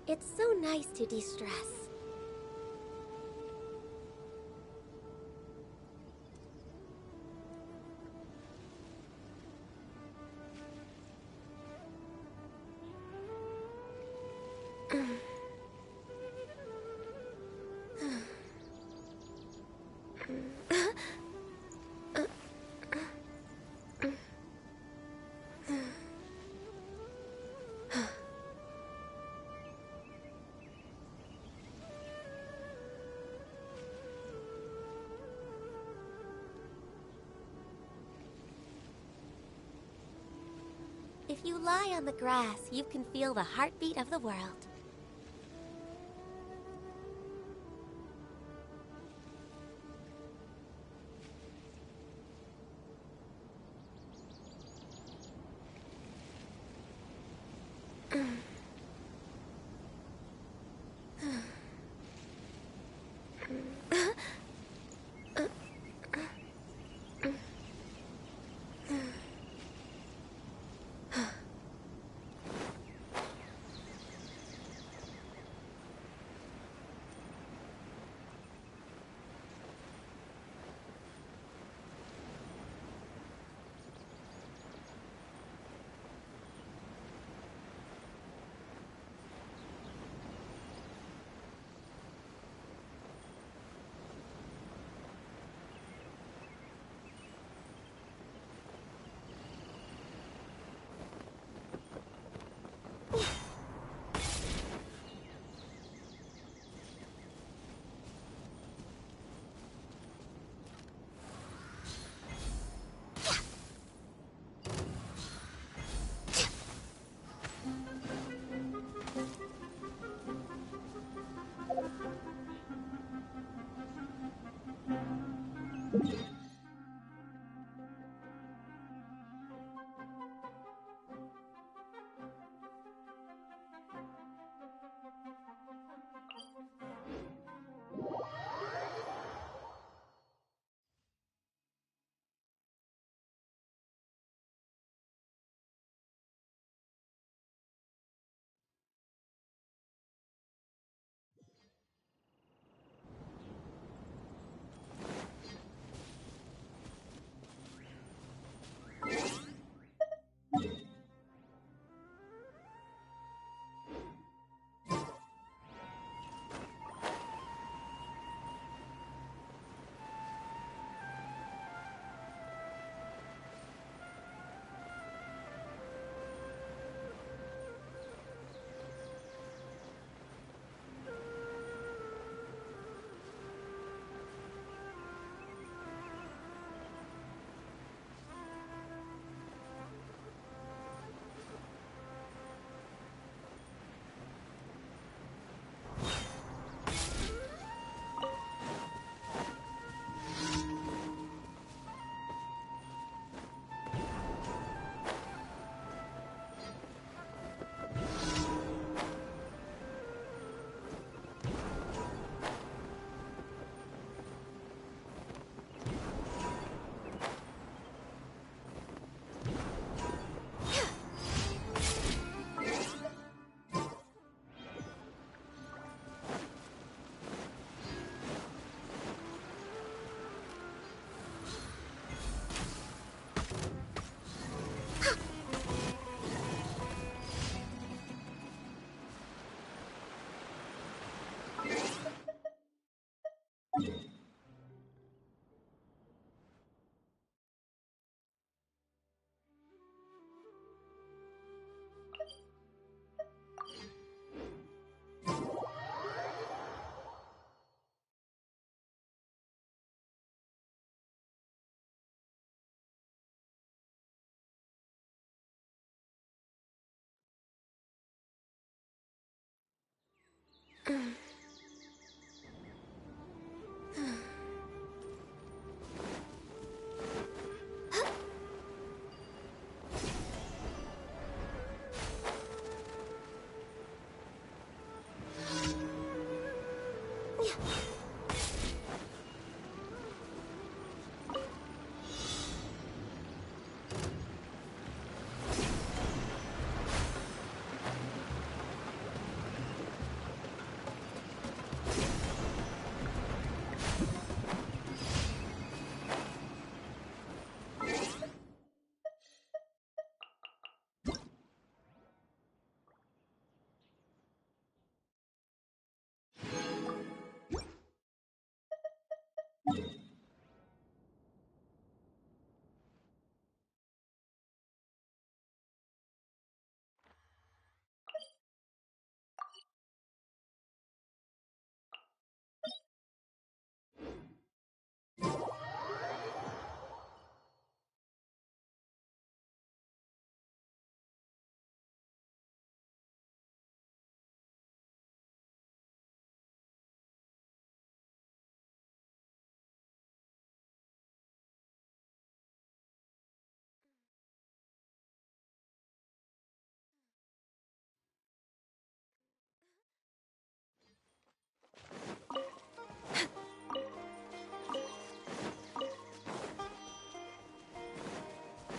It's so nice to de-stress. If you lie on the grass, you can feel the heartbeat of the world.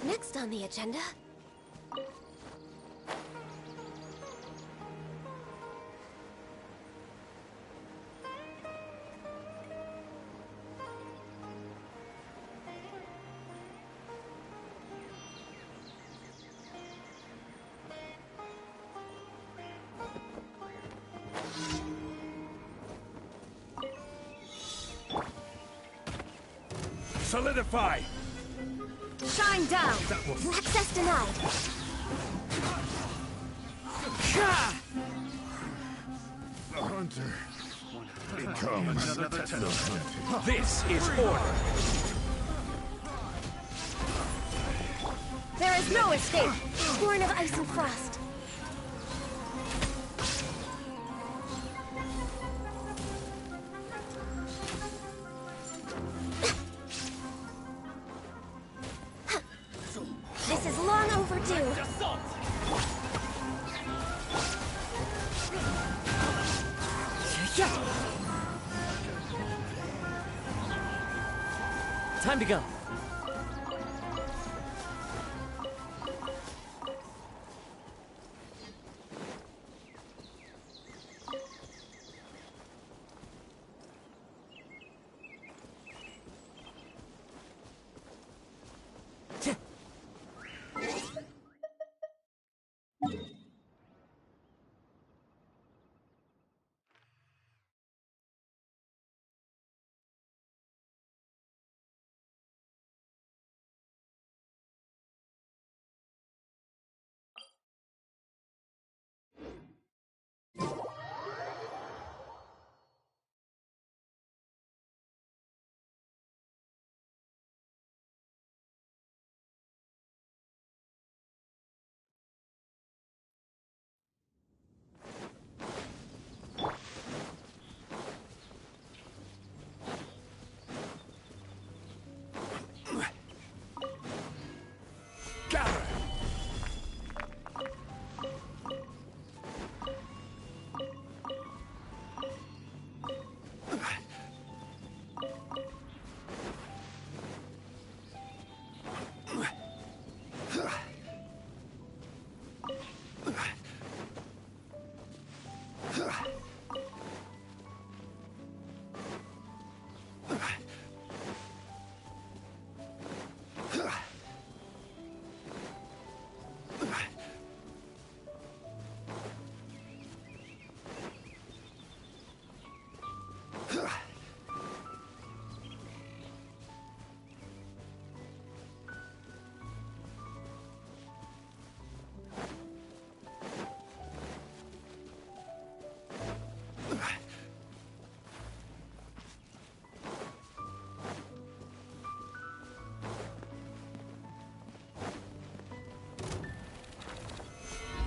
Next on the agenda... Solidify! Shine down! Access denied! The hunter becomes the hunted. This is order. There is no escape! Born of ice and frost. This is long overdue. Time to go.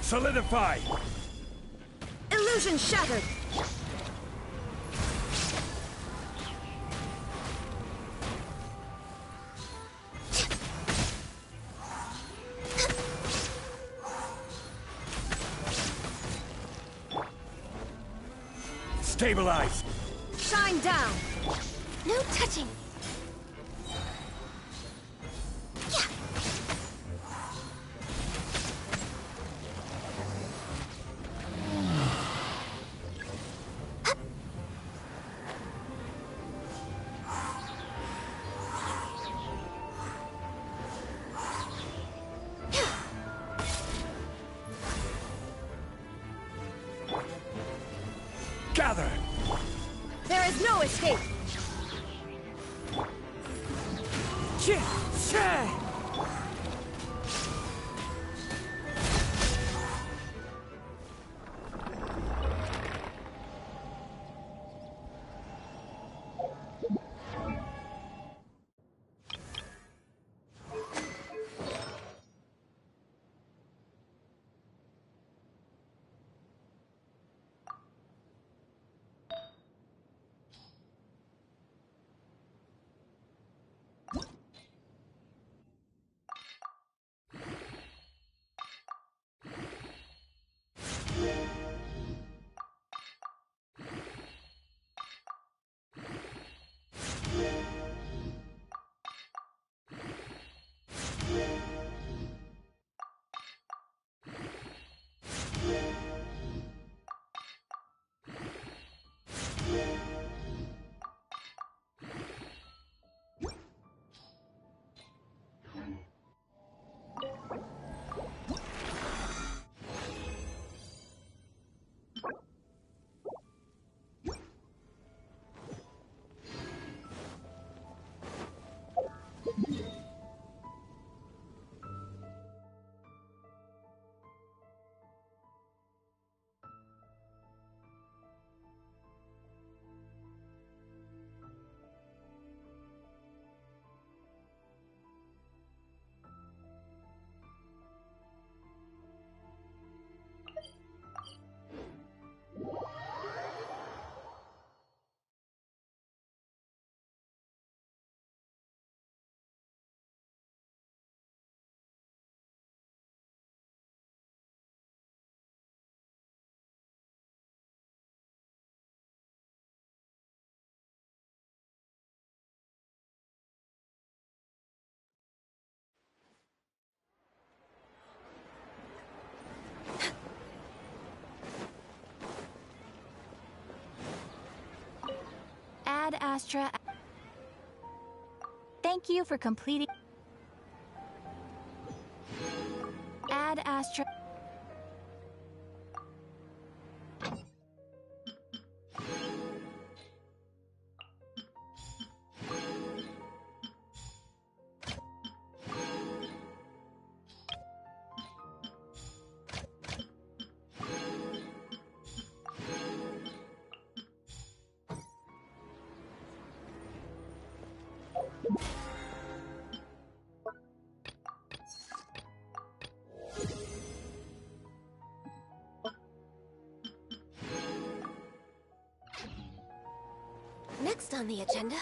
Solidify! Illusion shattered! Stabilize! Shine down! No touching! Gather! There is no escape! Ad Astra. Thank you for completing. Ad Astra. Next on the agenda...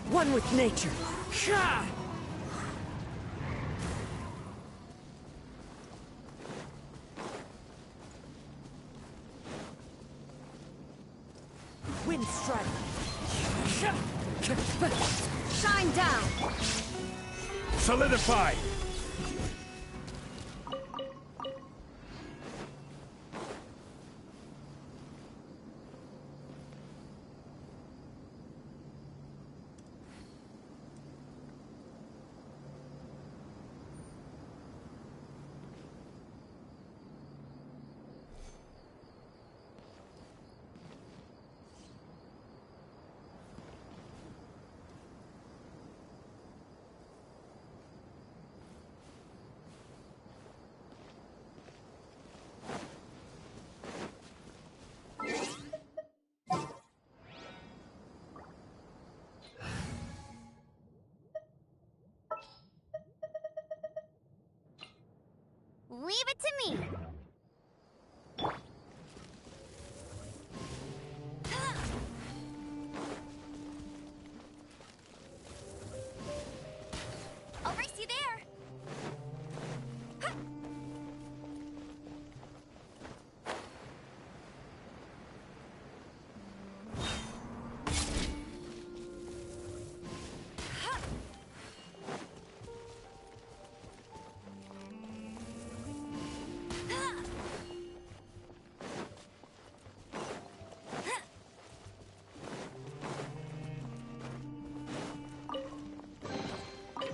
One with nature. Sha! Wind strike. Shine down! Solidify! Leave it to me! I'll race you there!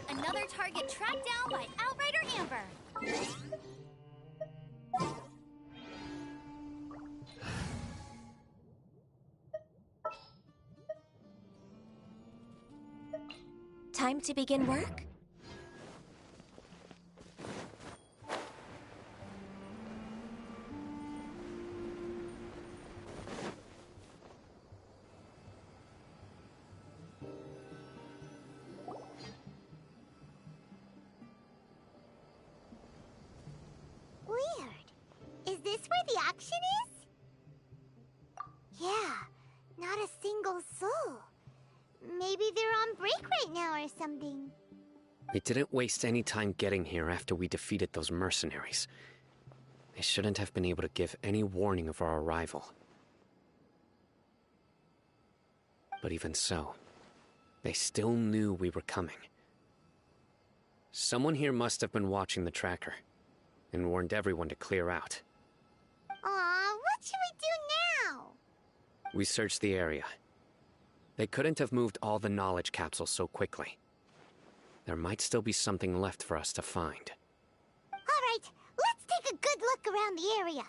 Another target tracked down by Outrider Amber. Time to begin work? Weird. Is this where the action is? Yeah, not a single soul. Maybe they're on break right now or something. We didn't waste any time getting here after we defeated those mercenaries. They shouldn't have been able to give any warning of our arrival. But even so, they still knew we were coming. Someone here must have been watching the tracker and warned everyone to clear out. Aw, what should we do now? We searched the area. They couldn't have moved all the knowledge capsules so quickly. There might still be something left for us to find. Alright, let's take a good look around the area.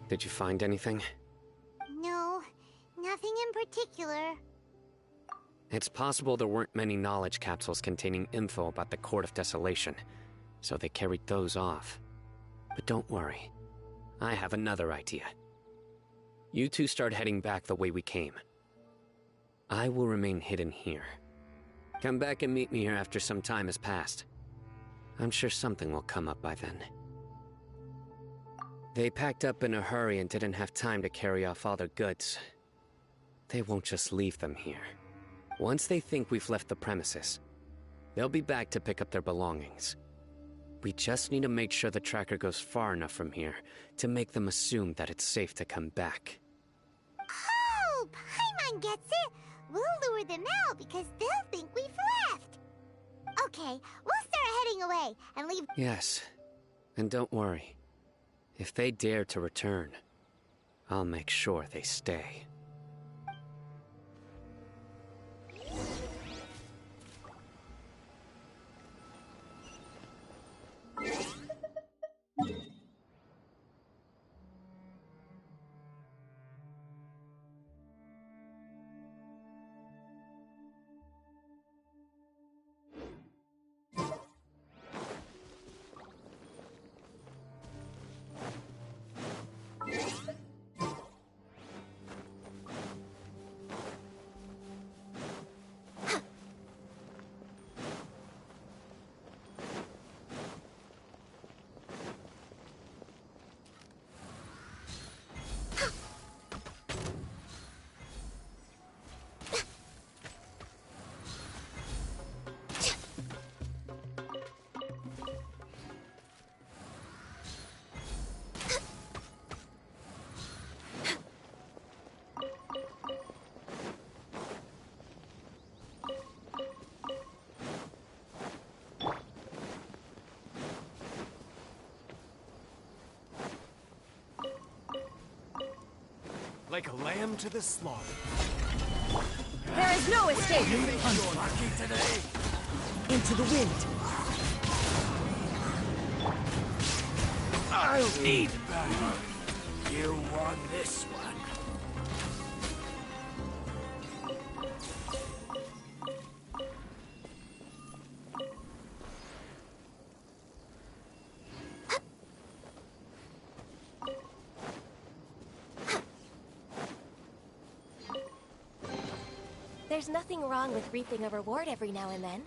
Did you find anything? No, nothing in particular. It's possible there weren't many knowledge capsules containing info about the Court of Desolation, so they carried those off. But don't worry. I have another idea. You two start heading back the way we came. I will remain hidden here. Come back and meet me here after some time has passed. I'm sure something will come up by then. They packed up in a hurry and didn't have time to carry off all their goods. They won't just leave them here. Once they think we've left the premises, they'll be back to pick up their belongings. We just need to make sure the tracker goes far enough from here to make them assume that it's safe to come back. Oh, Paimon gets it. We'll lure them out because they'll think we've left. Okay, we'll start heading away and leave. Yes, And don't worry. If they dare to return, I'll make sure they stay. Like a lamb to the slaughter. There is no escape! Unlucky today. Into the wind. I'll need battle. You won this one. There's nothing wrong with reaping a reward every now and then.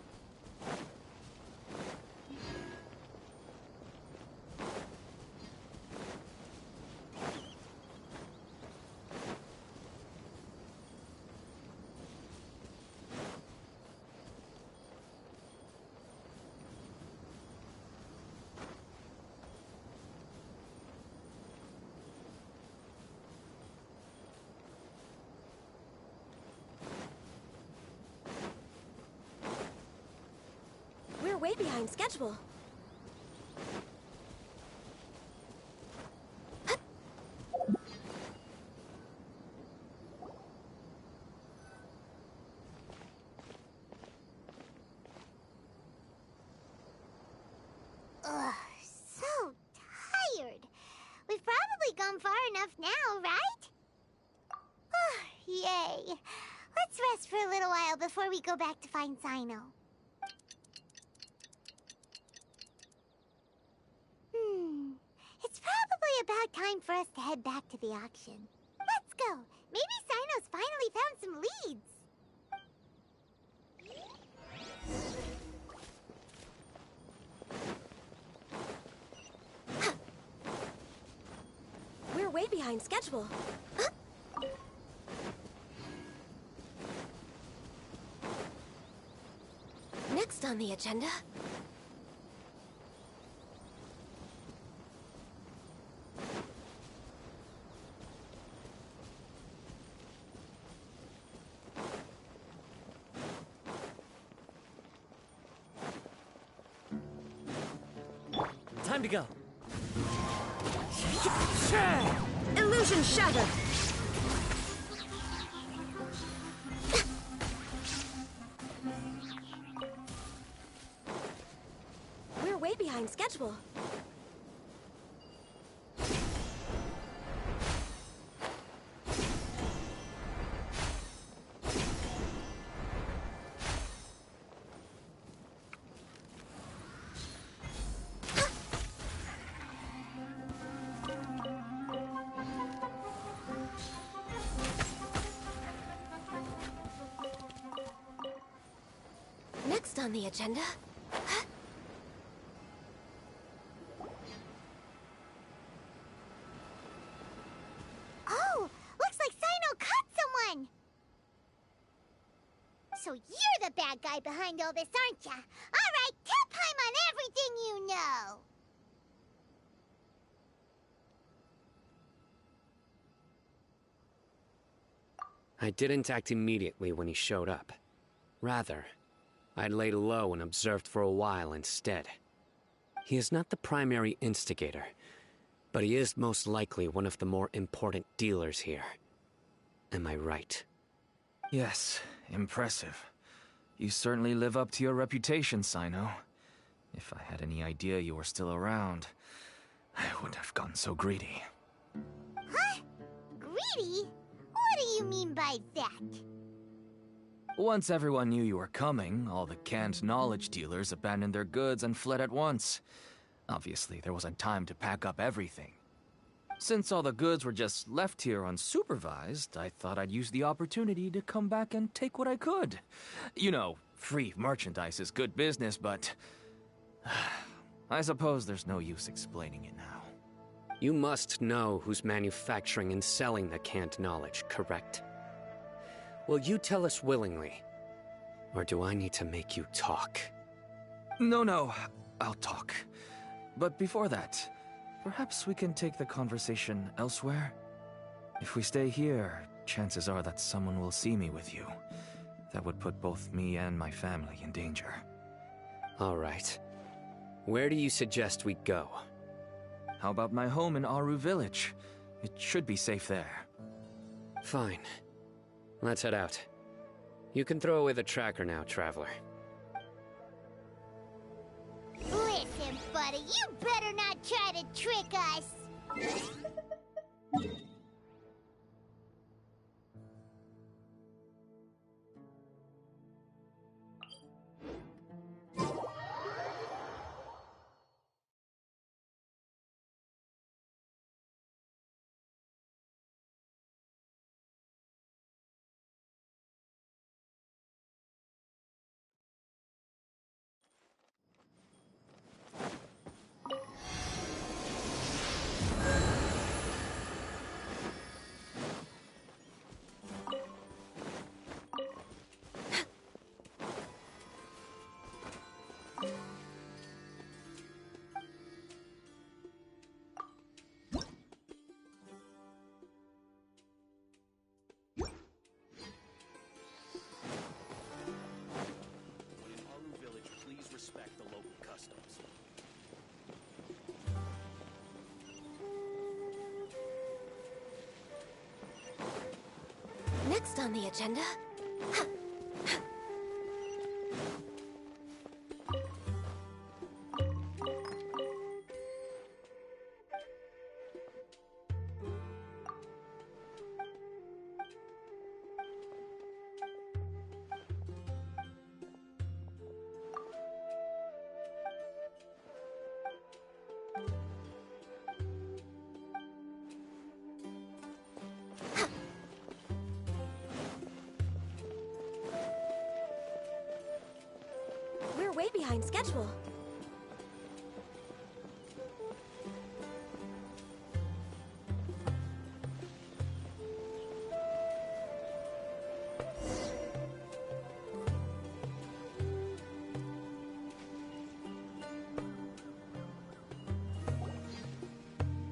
We're way behind schedule. Ugh, so tired. We've probably gone far enough now, right? Yay. Let's rest for a little while before we go back to find Cyno. It's probably about time for us to head back to the auction. Let's go. Maybe Cyno's finally found some leads. We're way behind schedule. Next on the agenda... Time to go. Illusion shattered! We're way behind schedule. Next on the agenda... Oh, looks like Cyno caught someone! So you're the bad guy behind all this, aren't ya? Alright, tell Paimon everything you know! I didn't act immediately when he showed up. Rather, I laid low and observed for a while instead. He is not the primary instigator, but he is most likely one of the more important dealers here. Am I right? Yes, impressive. You certainly live up to your reputation, Cyno. If I had any idea you were still around, I wouldn't have gotten so greedy. Huh? Greedy? What do you mean by that? Once everyone knew you were coming, all the canned knowledge dealers abandoned their goods and fled at once. Obviously, there wasn't time to pack up everything. Since all the goods were just left here unsupervised, I thought I'd use the opportunity to come back and take what I could. You know, free merchandise is good business, but I suppose there's no use explaining it now. You must know who's manufacturing and selling the canned knowledge, correct? Will you tell us willingly? Or do I need to make you talk? No, I'll talk. But before that, perhaps we can take the conversation elsewhere? If we stay here, chances are that someone will see me with you. That would put both me and my family in danger. All right. Where do you suggest we go? How about my home in Aru Village? It should be safe there. Fine. Let's head out. You can throw away the tracker now, Traveler. Listen, buddy, you better not try to trick us! Next on the agenda... We're way behind schedule.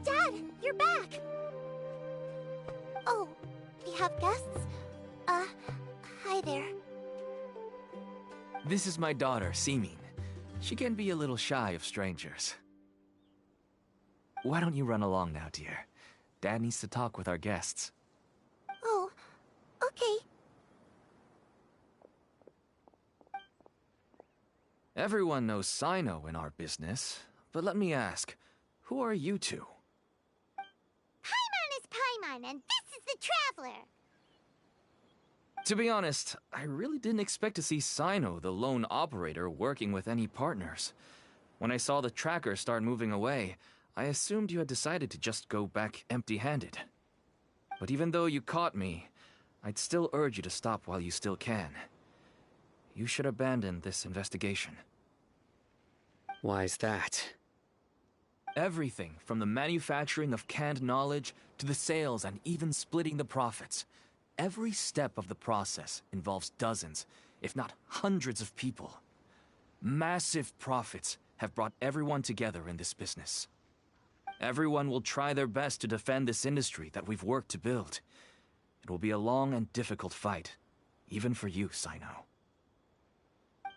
Dad, you're back! Oh, we have guests? Hi there. This is my daughter, Simin. She can be a little shy of strangers. Why don't you run along now, dear? Dad needs to talk with our guests. Oh, okay. Everyone knows Cyno in our business, but let me ask, who are you two? Paimon is Paimon, and this is the Traveler! To be honest, I really didn't expect to see Cyno, the lone operator, working with any partners. When I saw the tracker start moving away, I assumed you had decided to just go back empty-handed. But even though you caught me, I'd still urge you to stop while you still can. You should abandon this investigation. Why's that? Everything from the manufacturing of canned knowledge to the sales and even splitting the profits. Every step of the process involves dozens, if not hundreds of people. Massive profits have brought everyone together in this business. Everyone will try their best to defend this industry that we've worked to build. It will be a long and difficult fight, even for you, Cyno.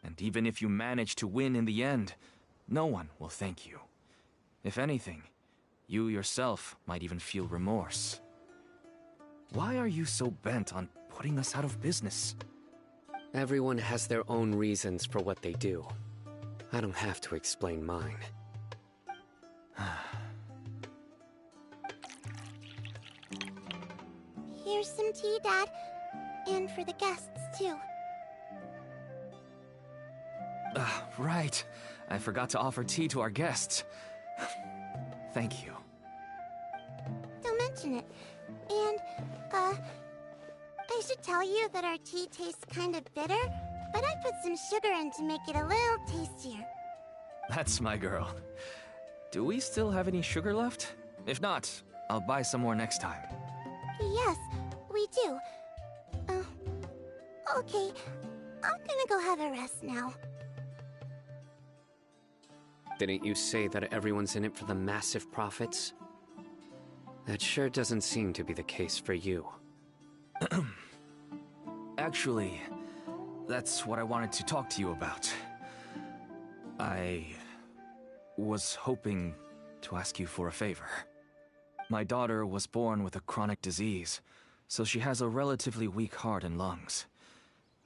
And even if you manage to win in the end, no one will thank you. If anything, you yourself might even feel remorse. Why are you so bent on putting us out of business? Everyone has their own reasons for what they do. I don't have to explain mine. Here's some tea, Dad. And for the guests, too. Right. I forgot to offer tea to our guests. Thank you. Don't mention it. And, I should tell you that our tea tastes kind of bitter, but I put some sugar in to make it a little tastier. That's my girl. Do we still have any sugar left? If not, I'll buy some more next time. Yes, we do. Okay. I'm gonna go have a rest now. Didn't you say that everyone's in it for the massive profits? That sure doesn't seem to be the case for you. Actually, that's what I wanted to talk to you about. I was hoping to ask you for a favor. My daughter was born with a chronic disease, so she has a relatively weak heart and lungs.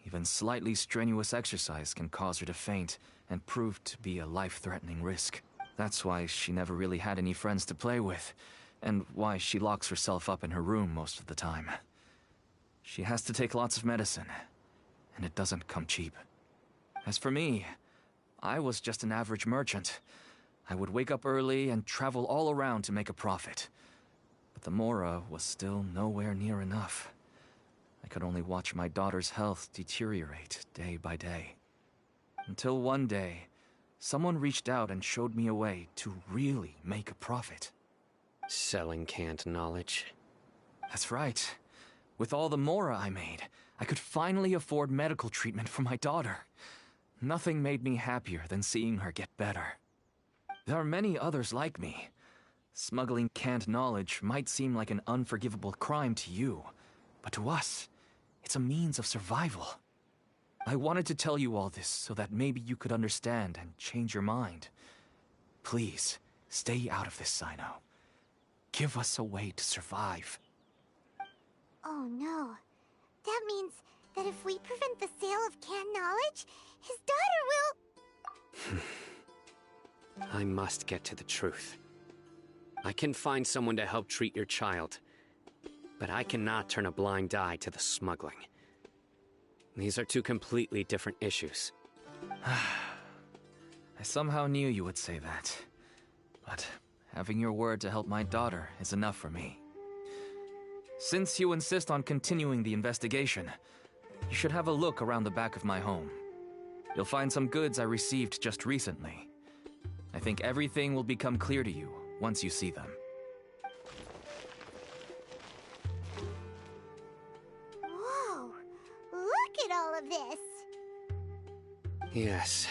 Even slightly strenuous exercise can cause her to faint and prove to be a life-threatening risk. That's why she never really had any friends to play with, and why she locks herself up in her room most of the time. She has to take lots of medicine, and it doesn't come cheap. As for me, I was just an average merchant. I would wake up early and travel all around to make a profit. But the Mora was still nowhere near enough. I could only watch my daughter's health deteriorate day by day. Until one day, someone reached out and showed me a way to really make a profit. Selling canned knowledge. That's right. With all the Mora I made, I could finally afford medical treatment for my daughter. Nothing made me happier than seeing her get better. There are many others like me. Smuggling canned knowledge might seem like an unforgivable crime to you, but to us, it's a means of survival. I wanted to tell you all this so that maybe you could understand and change your mind. Please, stay out of this, Cyno. Give us a way to survive. Oh no. That means that if we prevent the sale of canned knowledge, his daughter will... I must get to the truth. I can find someone to help treat your child, but I cannot turn a blind eye to the smuggling. These are two completely different issues. I somehow knew you would say that. But having your word to help my daughter is enough for me. Since you insist on continuing the investigation, you should have a look around the back of my home. You'll find some goods I received just recently. I think everything will become clear to you once you see them. Whoa! Look at all of this! Yes,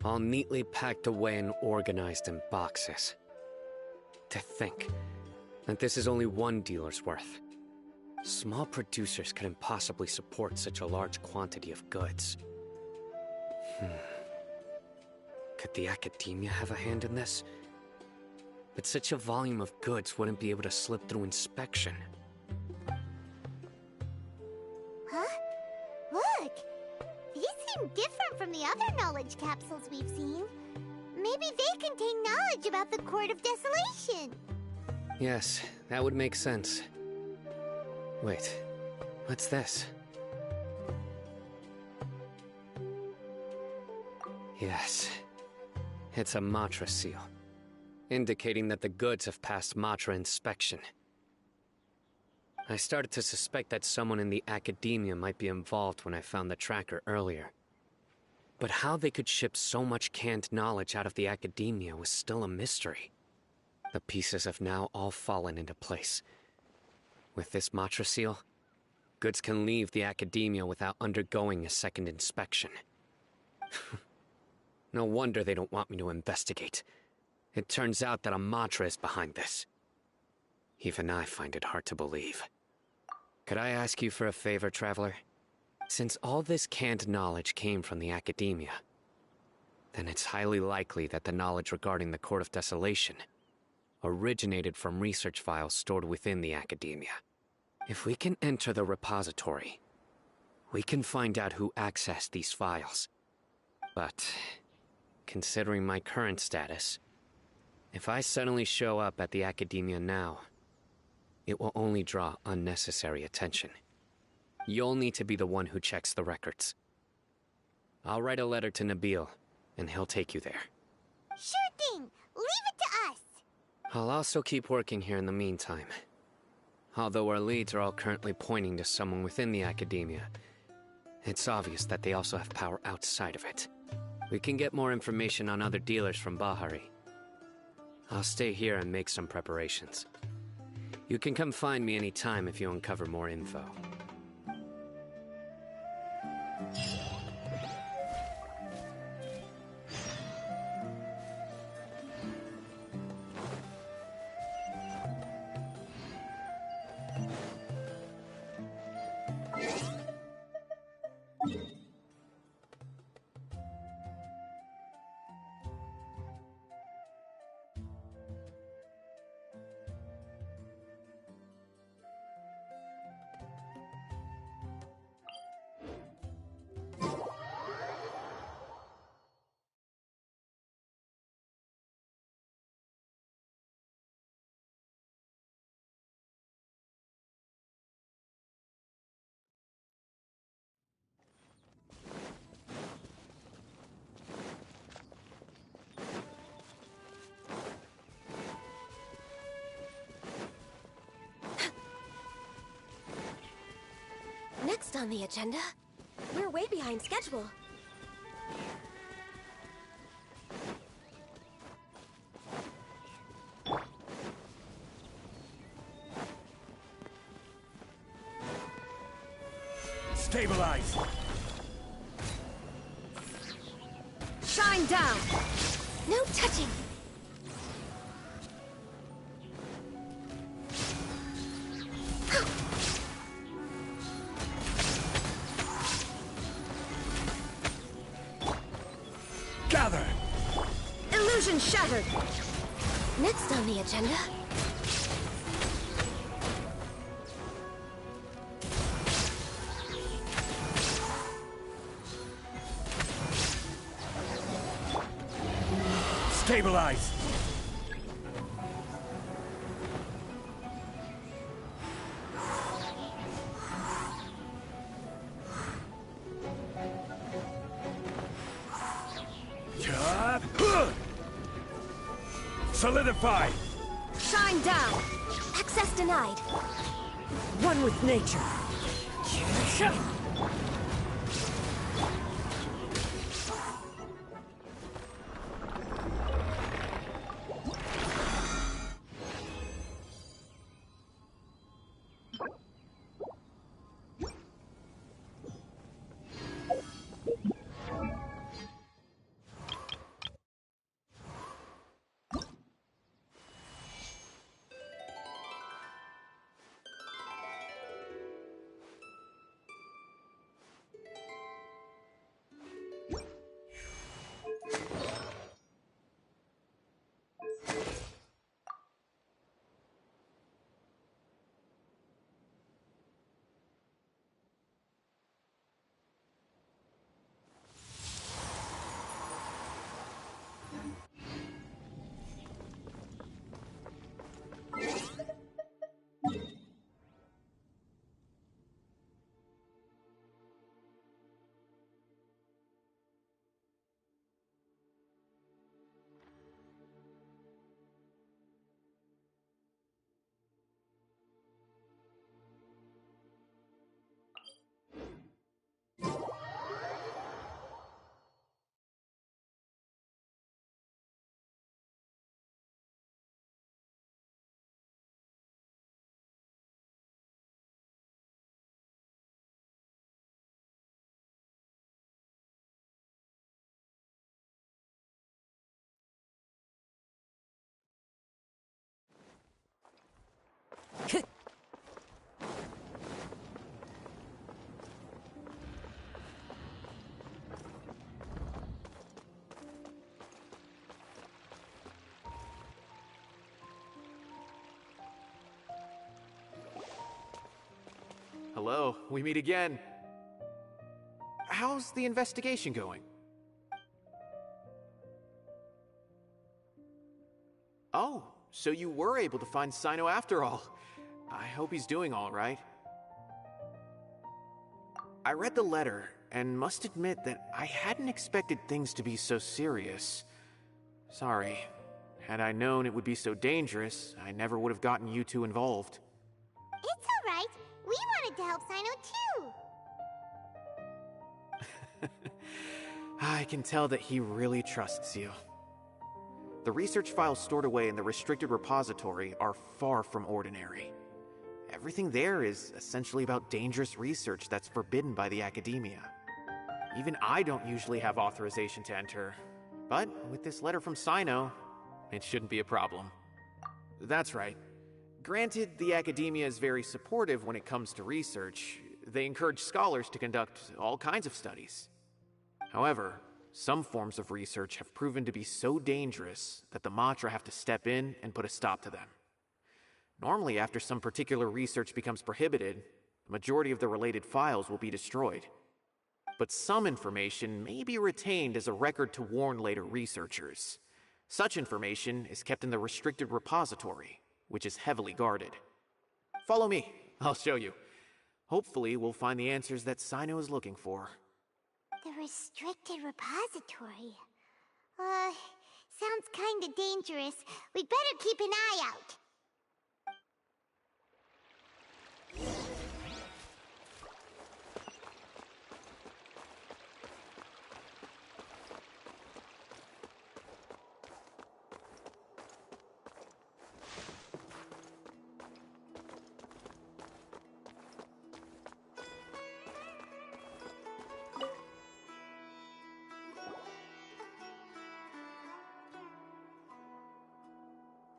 all neatly packed away and organized in boxes. To think that this is only one dealer's worth. Small producers couldn't possibly support such a large quantity of goods. Could the academia have a hand in this? But such a volume of goods wouldn't be able to slip through inspection. Huh? Look! These seem different from the other knowledge capsules we've seen. Maybe they contain knowledge about the Court of Desolation. Yes, that would make sense. Wait, what's this? Yes, it's a Matra seal, indicating that the goods have passed Matra inspection. I started to suspect that someone in the academia might be involved when I found the tracker earlier. But how they could ship so much canned knowledge out of the academia was still a mystery. The pieces have now all fallen into place. With this Matra seal, goods can leave the academia without undergoing a second inspection. No wonder they don't want me to investigate. It turns out that a Matra is behind this. Even I find it hard to believe. Could I ask you for a favor, Traveler? Since all this canned knowledge came from the academia, then it's highly likely that the knowledge regarding the Court of Desolation originated from research files stored within the Academia. If we can enter the repository, we can find out who accessed these files. But, considering my current status, if I suddenly show up at the Academia now, it will only draw unnecessary attention. You'll need to be the one who checks the records. I'll write a letter to Nabil, and he'll take you there. Sure thing! Leave it to us! I'll also keep working here in the meantime. Although our leads are all currently pointing to someone within the Academia, it's obvious that they also have power outside of it. We can get more information on other dealers from Bahari. I'll stay here and make some preparations. You can come find me anytime if you uncover more info. Next on the agenda, we're way behind schedule. Stabilize! Shine down! No touching! Gather! Illusion shattered! Next on the agenda, Stabilize! Solidify! Shine down! access denied. One with nature. Hello, we meet again. How's the investigation going? Oh, so you were able to find Cyno after all. I hope he's doing all right. I read the letter, and must admit that I hadn't expected things to be so serious. Sorry. Had I known it would be so dangerous, I never would have gotten you two involved. It's alright. We wanted to help Cyno too. I can tell that he really trusts you. The research files stored away in the restricted repository are far from ordinary. Everything there is essentially about dangerous research that's forbidden by the academia. Even I don't usually have authorization to enter, but with this letter from Cyno, it shouldn't be a problem. That's right. Granted, the academia is very supportive when it comes to research. They encourage scholars to conduct all kinds of studies. However, some forms of research have proven to be so dangerous that the Matra have to step in and put a stop to them. Normally, after some particular research becomes prohibited, the majority of the related files will be destroyed. But some information may be retained as a record to warn later researchers. Such information is kept in the restricted repository, which is heavily guarded. Follow me, I'll show you. Hopefully, we'll find the answers that Cyno is looking for. The restricted repository. Sounds kinda dangerous. We'd better keep an eye out.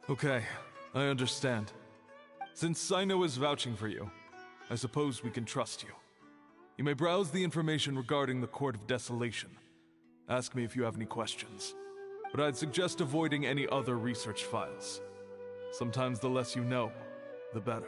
Okay, I understand. Since Cyno is vouching for you, I suppose we can trust you. You may browse the information regarding the Court of Desolation. Ask me if you have any questions. But I'd suggest avoiding any other research files. Sometimes the less you know, the better.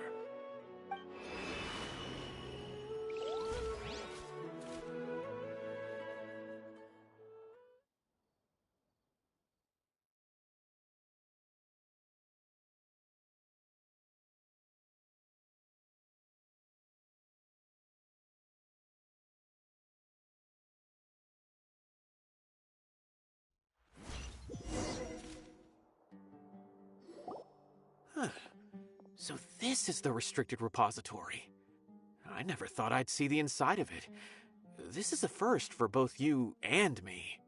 So this is the restricted repository. I never thought I'd see the inside of it. This is a first for both you and me.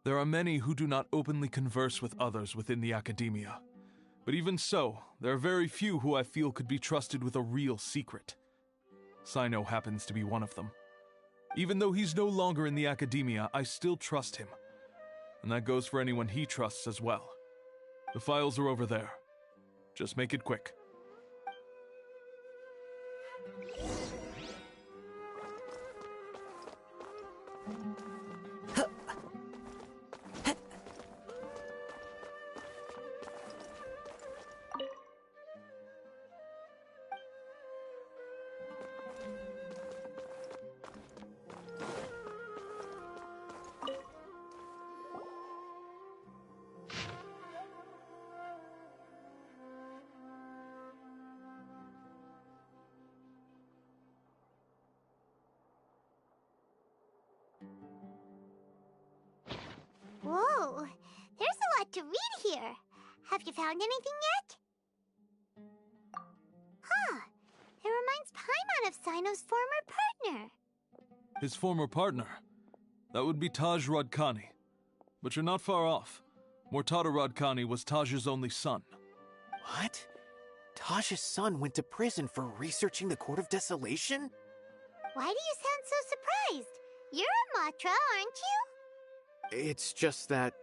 There are many who do not openly converse with others within the academia. But even so, there are very few who I feel could be trusted with a real secret. Cyno happens to be one of them. Even though he's no longer in the academia, I still trust him. And that goes for anyone he trusts as well. The files are over there. Just make it quick. Whoa, there's a lot to read here. Have you found anything yet? Huh, it reminds Paimon of Cyno's former partner. His former partner? That would be Taj Radkani. But you're not far off. Mortada Radkani was Taj's only son. What? Taj's son went to prison for researching the Court of Desolation? Why do you sound so surprised? You're a Matra, aren't you? It's just that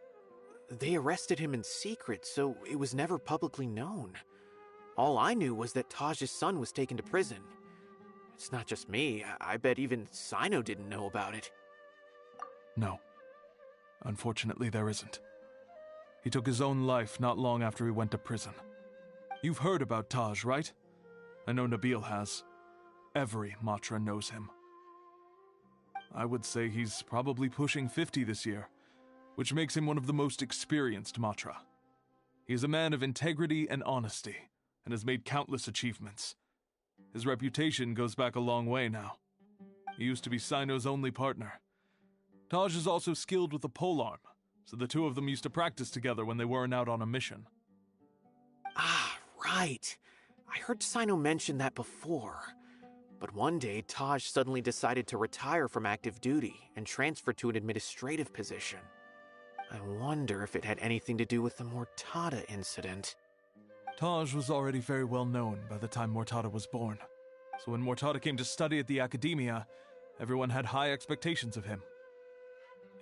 they arrested him in secret, so it was never publicly known. All I knew was that Taj's son was taken to prison. It's not just me. I bet even Cyno didn't know about it. No. Unfortunately, there isn't. He took his own life not long after he went to prison. You've heard about Taj, right? I know Nabil has. every Matra knows him. I would say he's probably pushing 50 this year, which makes him one of the most experienced Matra. He is a man of integrity and honesty, and has made countless achievements. His reputation goes back a long way now. He used to be Cyno's only partner. Taj is also skilled with the polearm, so the two of them used to practice together when they weren't out on a mission. Ah, right. I heard Cyno mention that before. But one day, Taj suddenly decided to retire from active duty and transfer to an administrative position. I wonder if it had anything to do with the Mortada incident. Taj was already very well known by the time Mortada was born, so when Mortada came to study at the Academia, everyone had high expectations of him.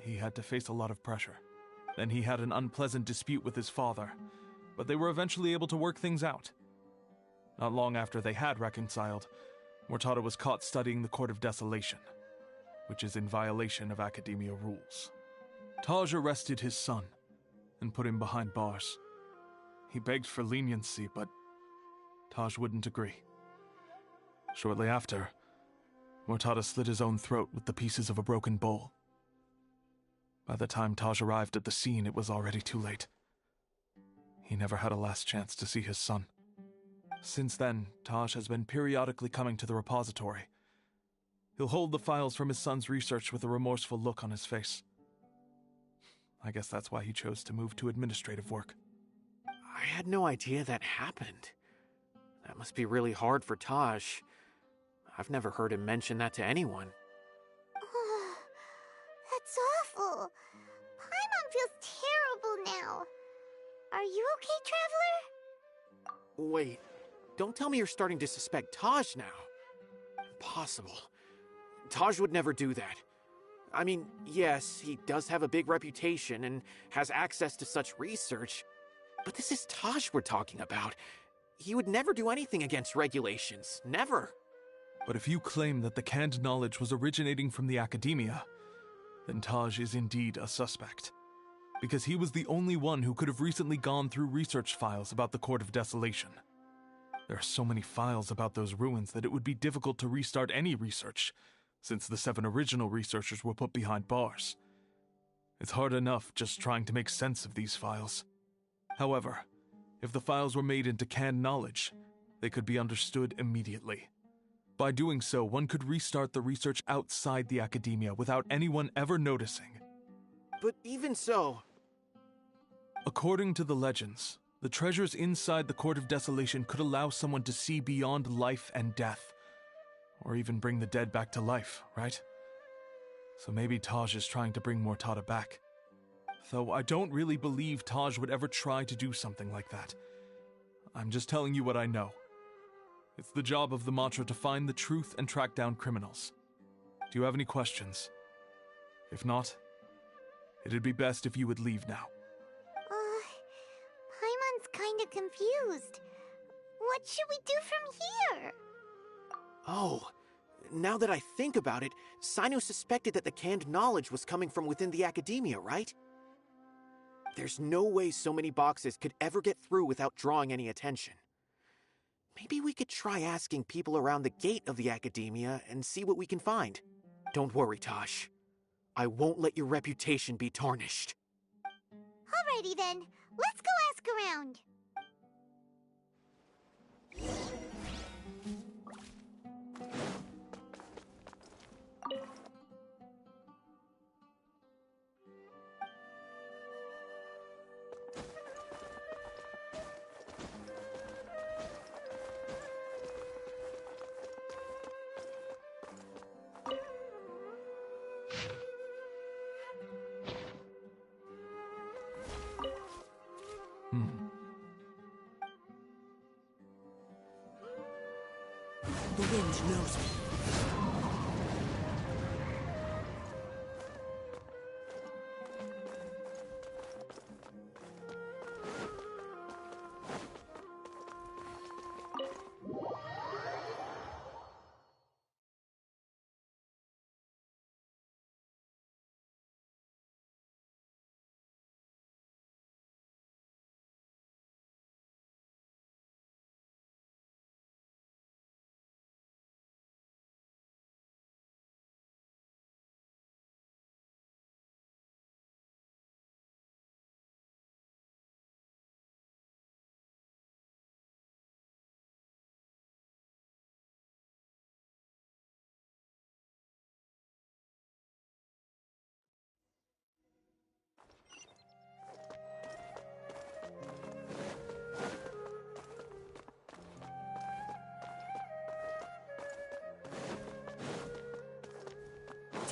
He had to face a lot of pressure. Then he had an unpleasant dispute with his father, but they were eventually able to work things out. Not long after they had reconciled, Mortada was caught studying the Court of Desolation, which is in violation of Academia rules. Taj arrested his son and put him behind bars. He begged for leniency, but Taj wouldn't agree. Shortly after, Mortada slit his own throat with the pieces of a broken bowl. By the time Taj arrived at the scene, it was already too late. He never had a last chance to see his son. Since then, Taj has been periodically coming to the repository. He'll hold the files from his son's research with a remorseful look on his face. I guess that's why he chose to move to administrative work. I had no idea that happened. That must be really hard for Taj. I've never heard him mention that to anyone. That's awful. Paimon feels terrible now. Are you okay, Traveler? Wait, don't tell me you're starting to suspect Taj now. Impossible. Taj would never do that. I mean, yes, he does have a big reputation and has access to such research, but this is Taj we're talking about. He would never do anything against regulations. Never. But if you claim that the canned knowledge was originating from the Academia, then Taj is indeed a suspect. Because he was the only one who could have recently gone through research files about the Court of Desolation. There are so many files about those ruins that it would be difficult to restart any research, since the 7 original researchers were put behind bars. It's hard enough just trying to make sense of these files. However, if the files were made into canned knowledge, they could be understood immediately. By doing so, one could restart the research outside the Academia without anyone ever noticing. But even so... According to the legends, the treasures inside the Court of Desolation could allow someone to see beyond life and death, or even bring the dead back to life, right? So maybe Taj is trying to bring Mortada back. Though I don't really believe Taj would ever try to do something like that. I'm just telling you what I know. It's the job of the Matra to find the truth and track down criminals. Do you have any questions? If not, it'd be best if you would leave now. Paimon's kinda confused. What should we do from here? Oh, now that I think about it, Cyno suspected that the canned knowledge was coming from within the Academia, right? There's no way so many boxes could ever get through without drawing any attention. Maybe we could try asking people around the gate of the Academia and see what we can find. Don't worry, Tosh. I won't let your reputation be tarnished. Alrighty then, let's go ask around. The wind knows me.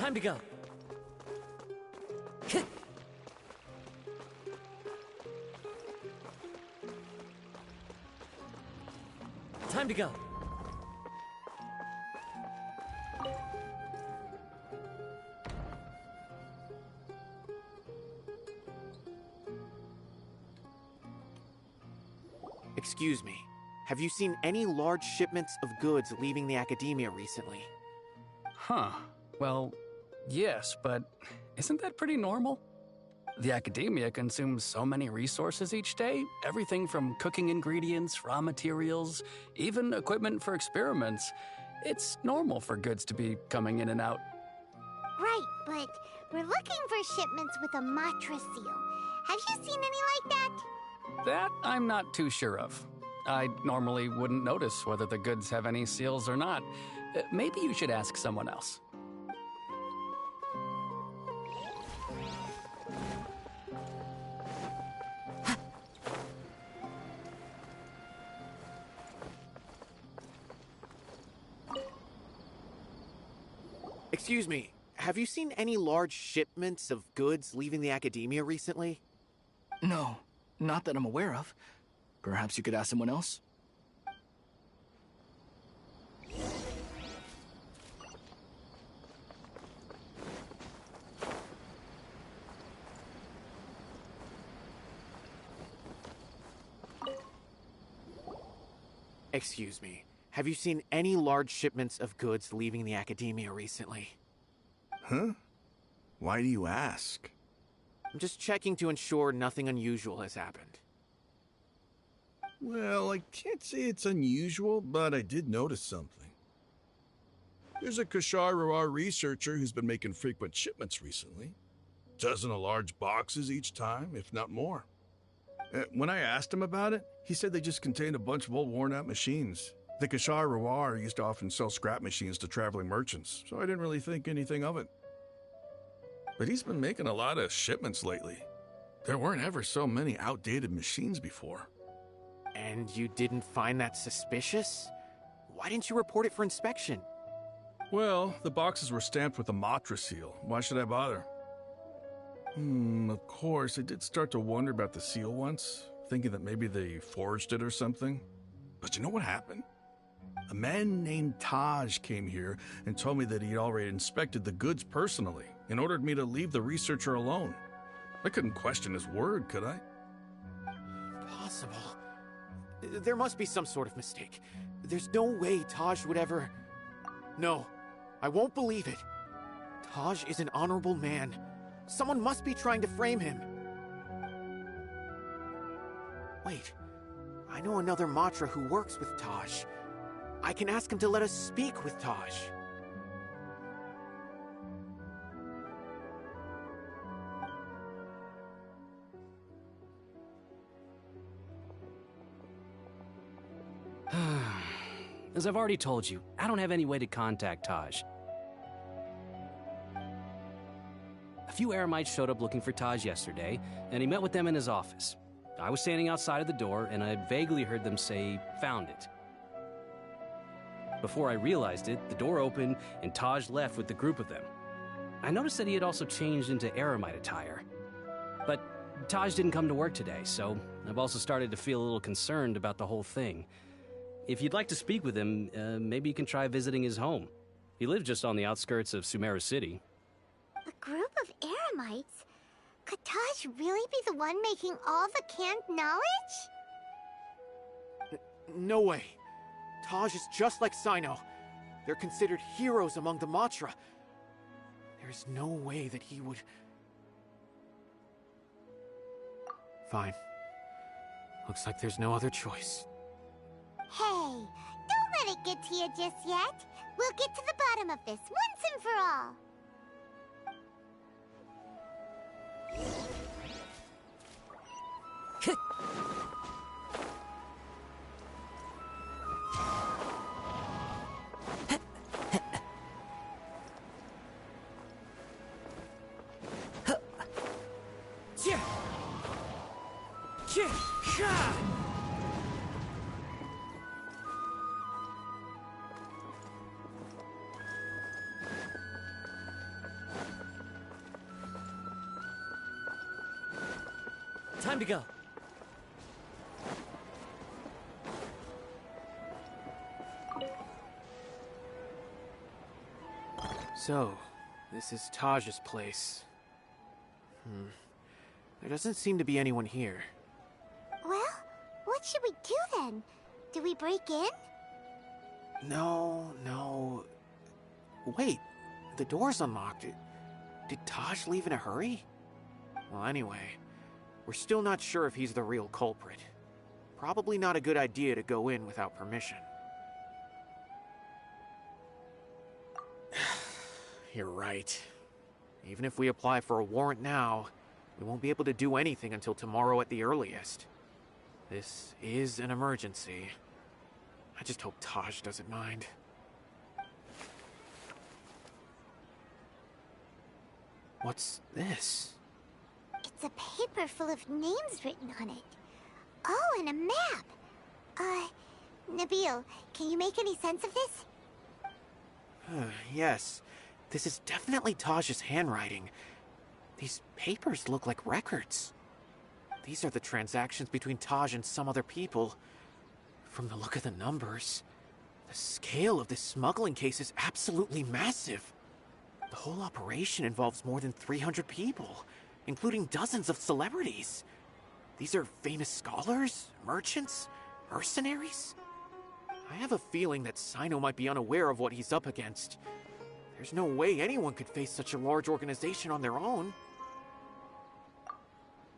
Time to go. Time to go. Excuse me. Have you seen any large shipments of goods leaving the academia recently? Huh. Well, yes, but isn't that pretty normal? The academia consumes so many resources each day, everything from cooking ingredients, raw materials, even equipment for experiments. It's normal for goods to be coming in and out. Right, but we're looking for shipments with a Matra seal. Have you seen any like that? That I'm not too sure of. I normally wouldn't notice whether the goods have any seals or not. Maybe you should ask someone else. Excuse me, have you seen any large shipments of goods leaving the academia recently? No, not that I'm aware of. Perhaps you could ask someone else? Excuse me, have you seen any large shipments of goods leaving the academia recently? Huh? Why do you ask? I'm just checking to ensure nothing unusual has happened. Well, I can't say it's unusual, but I did notice something. There's a Kashar researcher who's been making frequent shipments recently. Dozen of large boxes each time, if not more. When I asked him about it, he said they just contained a bunch of old worn-out machines. The Kashar used to often sell scrap machines to traveling merchants, so I didn't really think anything of it. But he's been making a lot of shipments lately. There weren't ever so many outdated machines before. And you didn't find that suspicious? Why didn't you report it for inspection? Well, the boxes were stamped with a Matra seal. Why should I bother? Of course, I did start to wonder about the seal once, thinking that maybe they forged it or something. But you know what happened? A man named Taj came here and told me that he'd already inspected the goods personally and ordered me to leave the researcher alone. I couldn't question his word, could I? Impossible. There must be some sort of mistake. There's no way Taj would ever... No, I won't believe it. Taj is an honorable man. Someone must be trying to frame him. Wait, I know another Matra who works with Taj. I can ask him to let us speak with Taj. As I've already told you, I don't have any way to contact Taj. A few Eremites showed up looking for Taj yesterday, and he met with them in his office. I was standing outside of the door, and I vaguely heard them say, "Found it." Before I realized it, the door opened, and Taj left with the group of them. I noticed that he had also changed into Eremite attire. But Taj didn't come to work today, so I've also started to feel a little concerned about the whole thing. If you'd like to speak with him, maybe you can try visiting his home. He lives just on the outskirts of Sumeru City. A group of Eremites? Could Taj really be the one making all the canned knowledge? No way. Taj is just like Cyno. They're considered heroes among the Matra. There's no way that he would... Fine. Looks like there's no other choice. Hey, don't let it get to you just yet. We'll get to the bottom of this once and for all. So, this is Taj's place. There doesn't seem to be anyone here. Well, what should we do then? Do we break in? No. Wait, the door's unlocked. Did Taj leave in a hurry? Well, anyway, we're still not sure if he's the real culprit. Probably not a good idea to go in without permission. You're right. Even if we apply for a warrant now, we won't be able to do anything until tomorrow at the earliest. This is an emergency. I just hope Taj doesn't mind. What's this? It's a paper full of names written on it. Oh, and a map. Nabil, can you make any sense of this? Yes. This is definitely Taj's handwriting. These papers look like records. These are the transactions between Taj and some other people. From the look of the numbers, the scale of this smuggling case is absolutely massive. The whole operation involves more than 300 people, including dozens of celebrities. These are famous scholars, merchants, mercenaries. I have a feeling that Cyno might be unaware of what he's up against. There's no way anyone could face such a large organization on their own.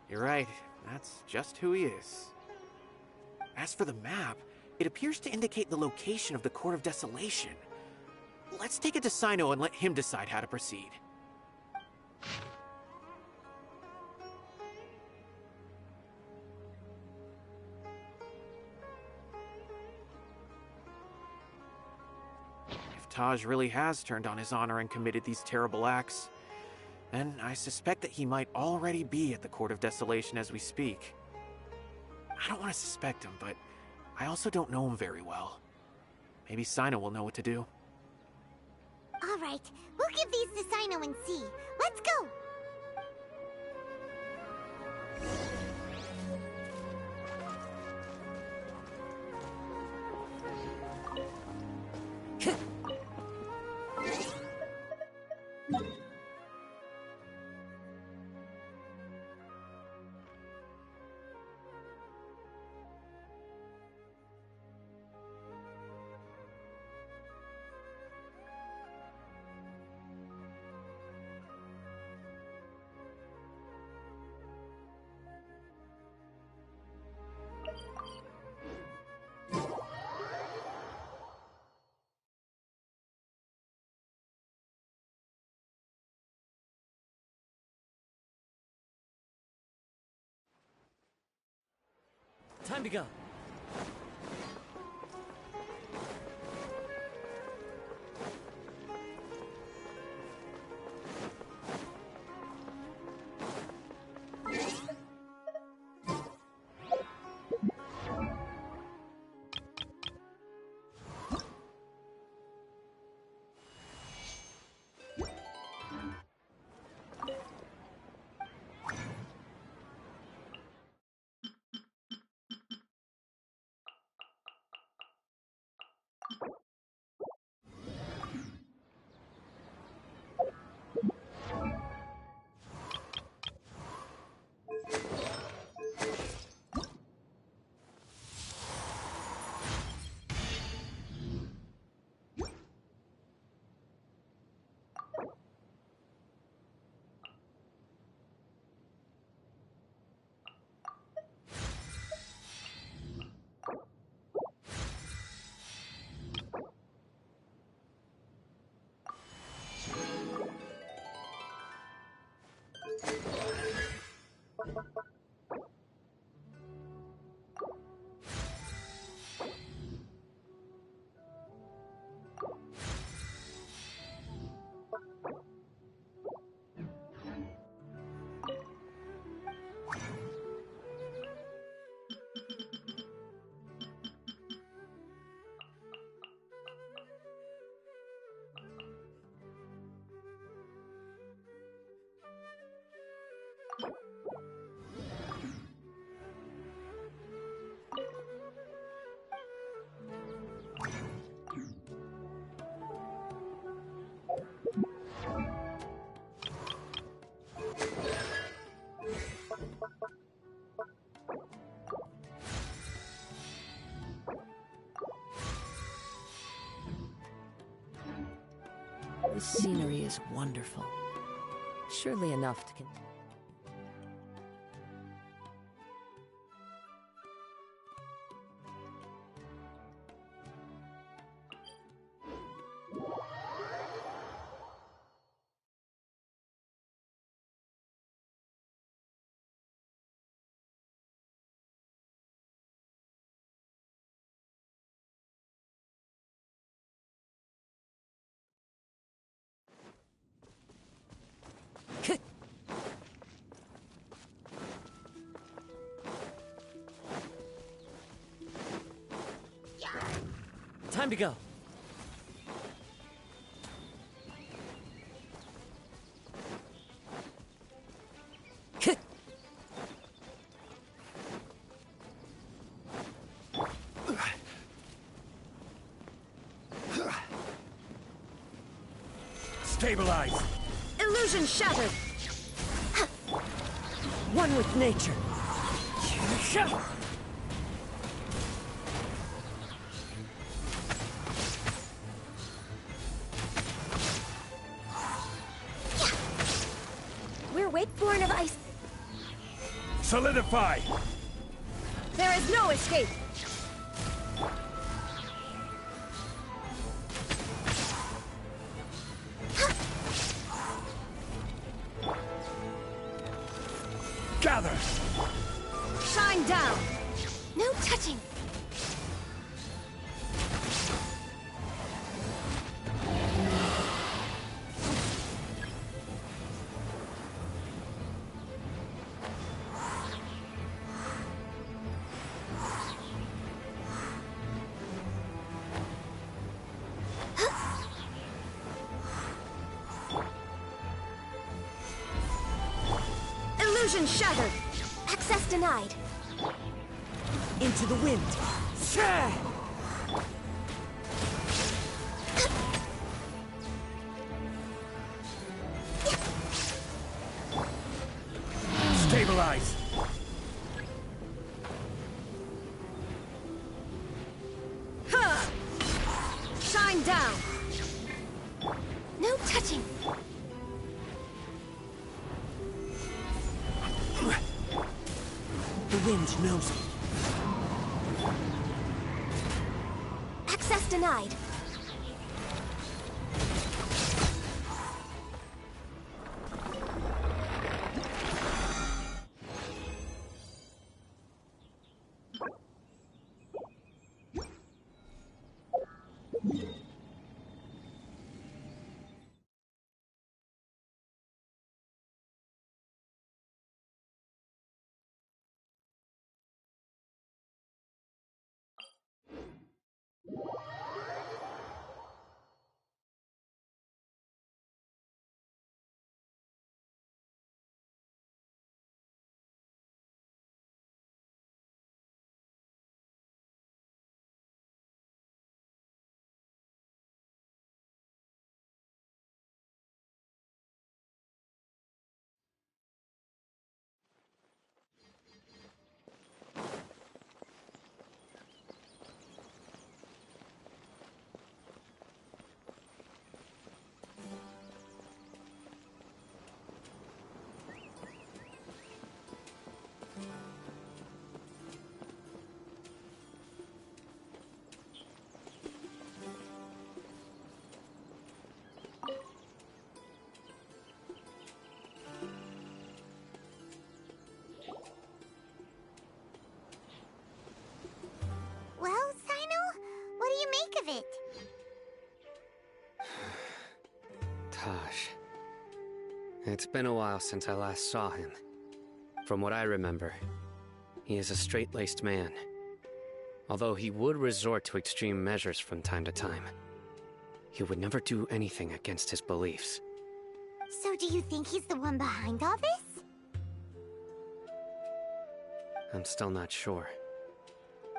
You're right, that's just who he is. As for the map, it appears to indicate the location of the Court of Desolation. Let's take it to Cyno and let him decide how to proceed. If Taj really has turned on his honor and committed these terrible acts, then I suspect that he might already be at the Court of Desolation as we speak. I don't want to suspect him, but I also don't know him very well. Maybe Cyno will know what to do. Alright, we'll give these to Cyno and see. Let's go! Time to go. This scenery is wonderful. Surely enough to Time to go. Stabilize! illusion shattered! One with nature. We're Wakeborn of Ice. Solidify! There is no escape! Gather! Shine down! No touching! Illusion shattered! Access denied. Into the wind! Stabilize! Shine down! No touching. The wind knows me. Access denied. Well, Cyno, what do you make of it? Taj. It's been a while since I last saw him. From what I remember, he is a straight-laced man. Although he would resort to extreme measures from time to time, he would never do anything against his beliefs. So do you think he's the one behind all this? I'm still not sure.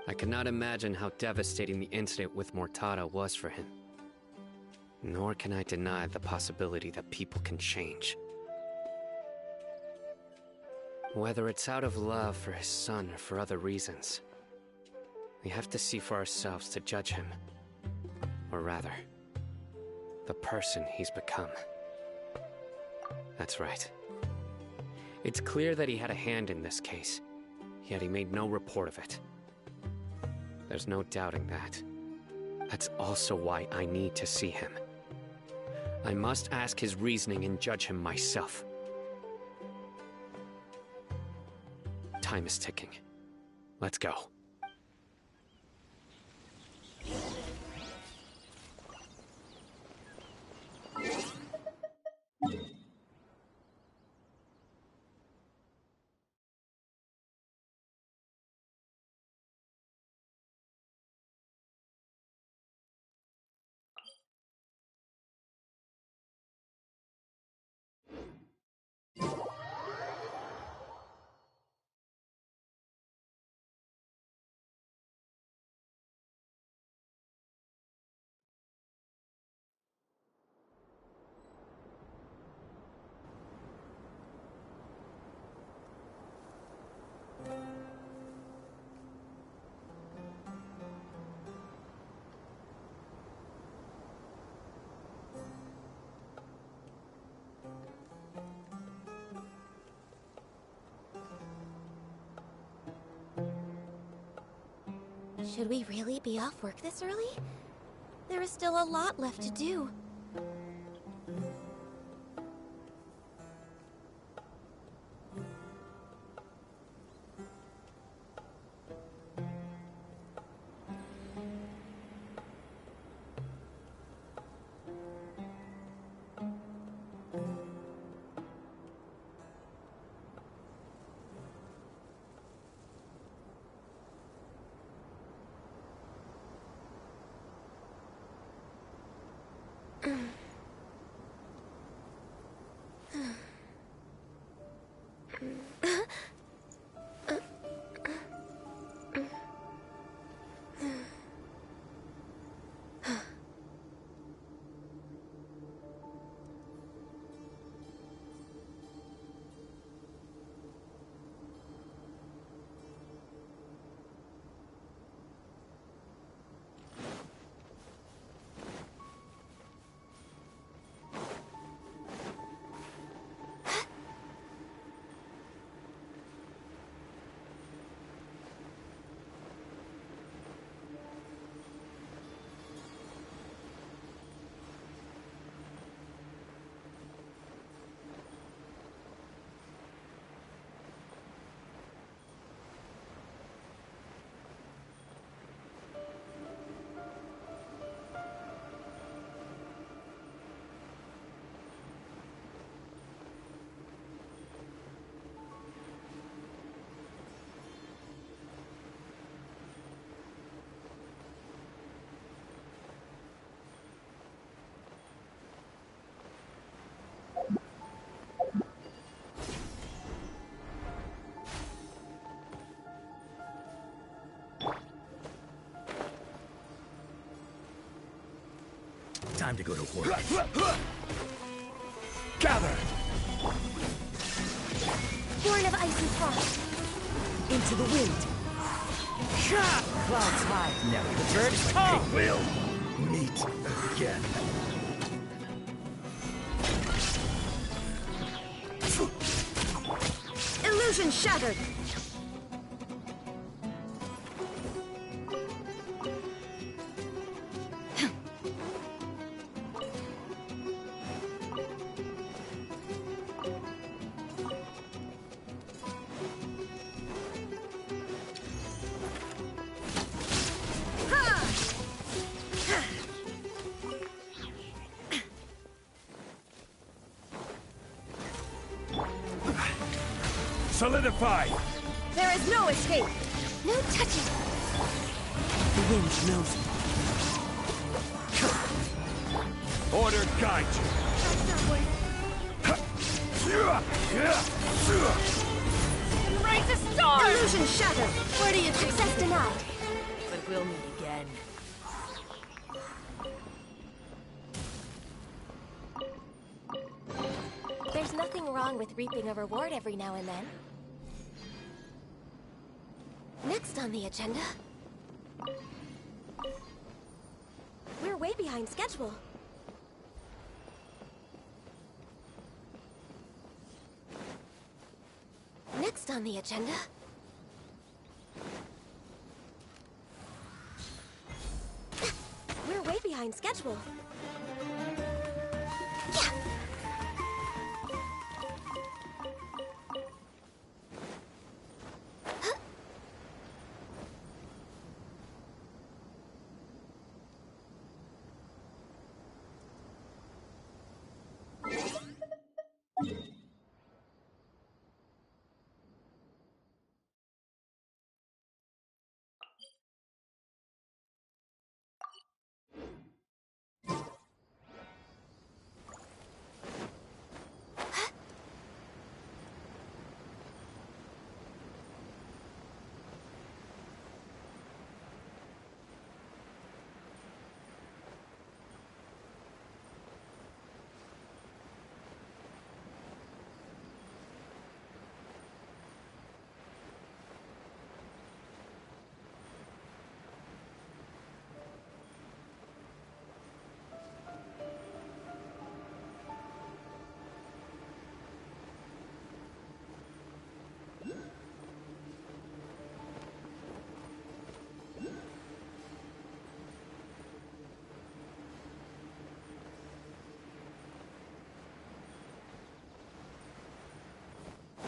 I cannot imagine how devastating the incident with Mortada was for him. Nor can I deny the possibility that people can change. Whether it's out of love for his son or for other reasons, we have to see for ourselves to judge him. Or rather, the person he's become. That's right. It's clear that he had a hand in this case, yet he made no report of it. There's no doubting that. That's also why I need to see him. I must ask his reasoning and judge him myself. Time is ticking. Let's go. Should we really be off work this early? There is still a lot left to do. Time to go to work. Gather! Born of ice and frost. Into the wind. Clouds high. Now The birds come. we'll meet again. Illusion shattered. Solidify! There is no escape. No touching. The wind knows it. Order guide you. Raise a storm! Illusion shattered. Where do you think? Access denied. But we'll meet again. There's nothing wrong with reaping a reward every now and then. Next on the agenda... We're way behind schedule. Next on the agenda... We're way behind schedule.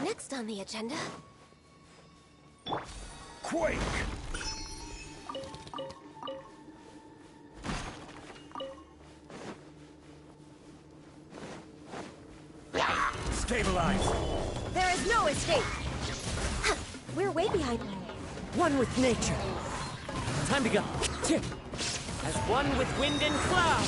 Next on the agenda... Quake! Stabilize! There is no escape! We're way behind. One with nature. Time to go. As one with wind and cloud.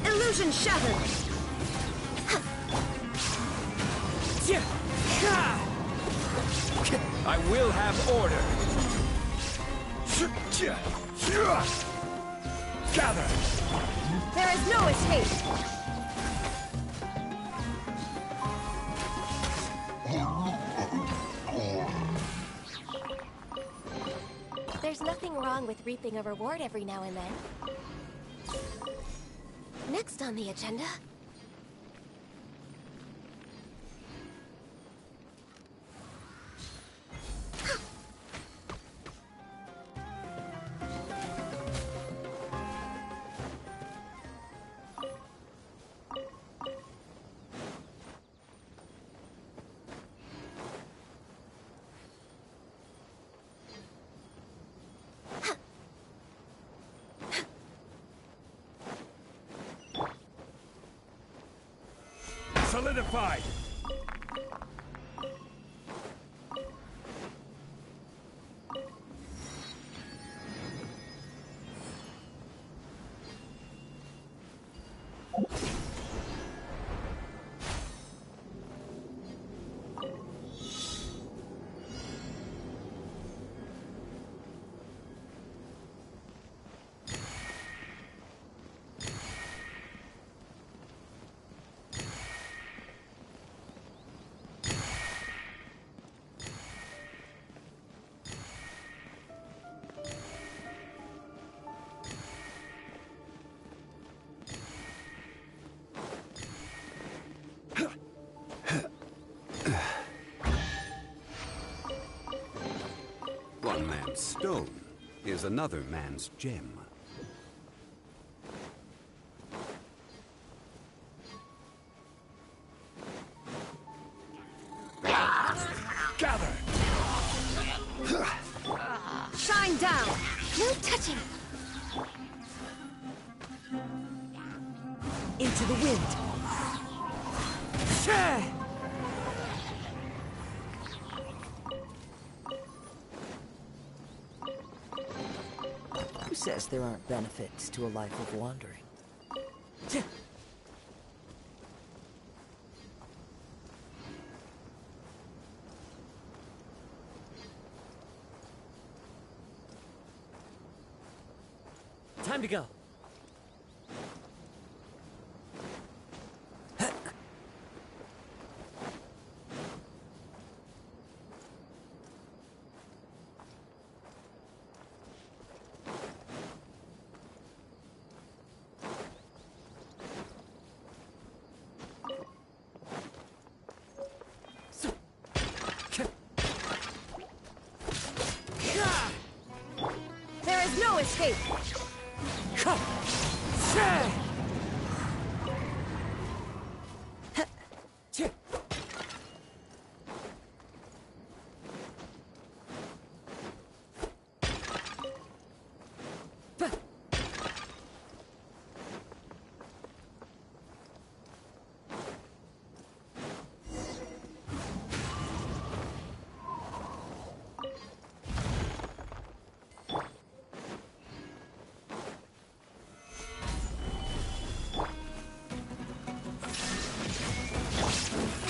Illusion shattered! I will have order! Gather! There is no escape! There's nothing wrong with reaping a reward every now and then. Next on the agenda... Solidified! One man's stone is another man's gem. Gather! Shine down! No touching! Into the wind. Who says there aren't benefits to a life of wandering? Time to go. Teyvat.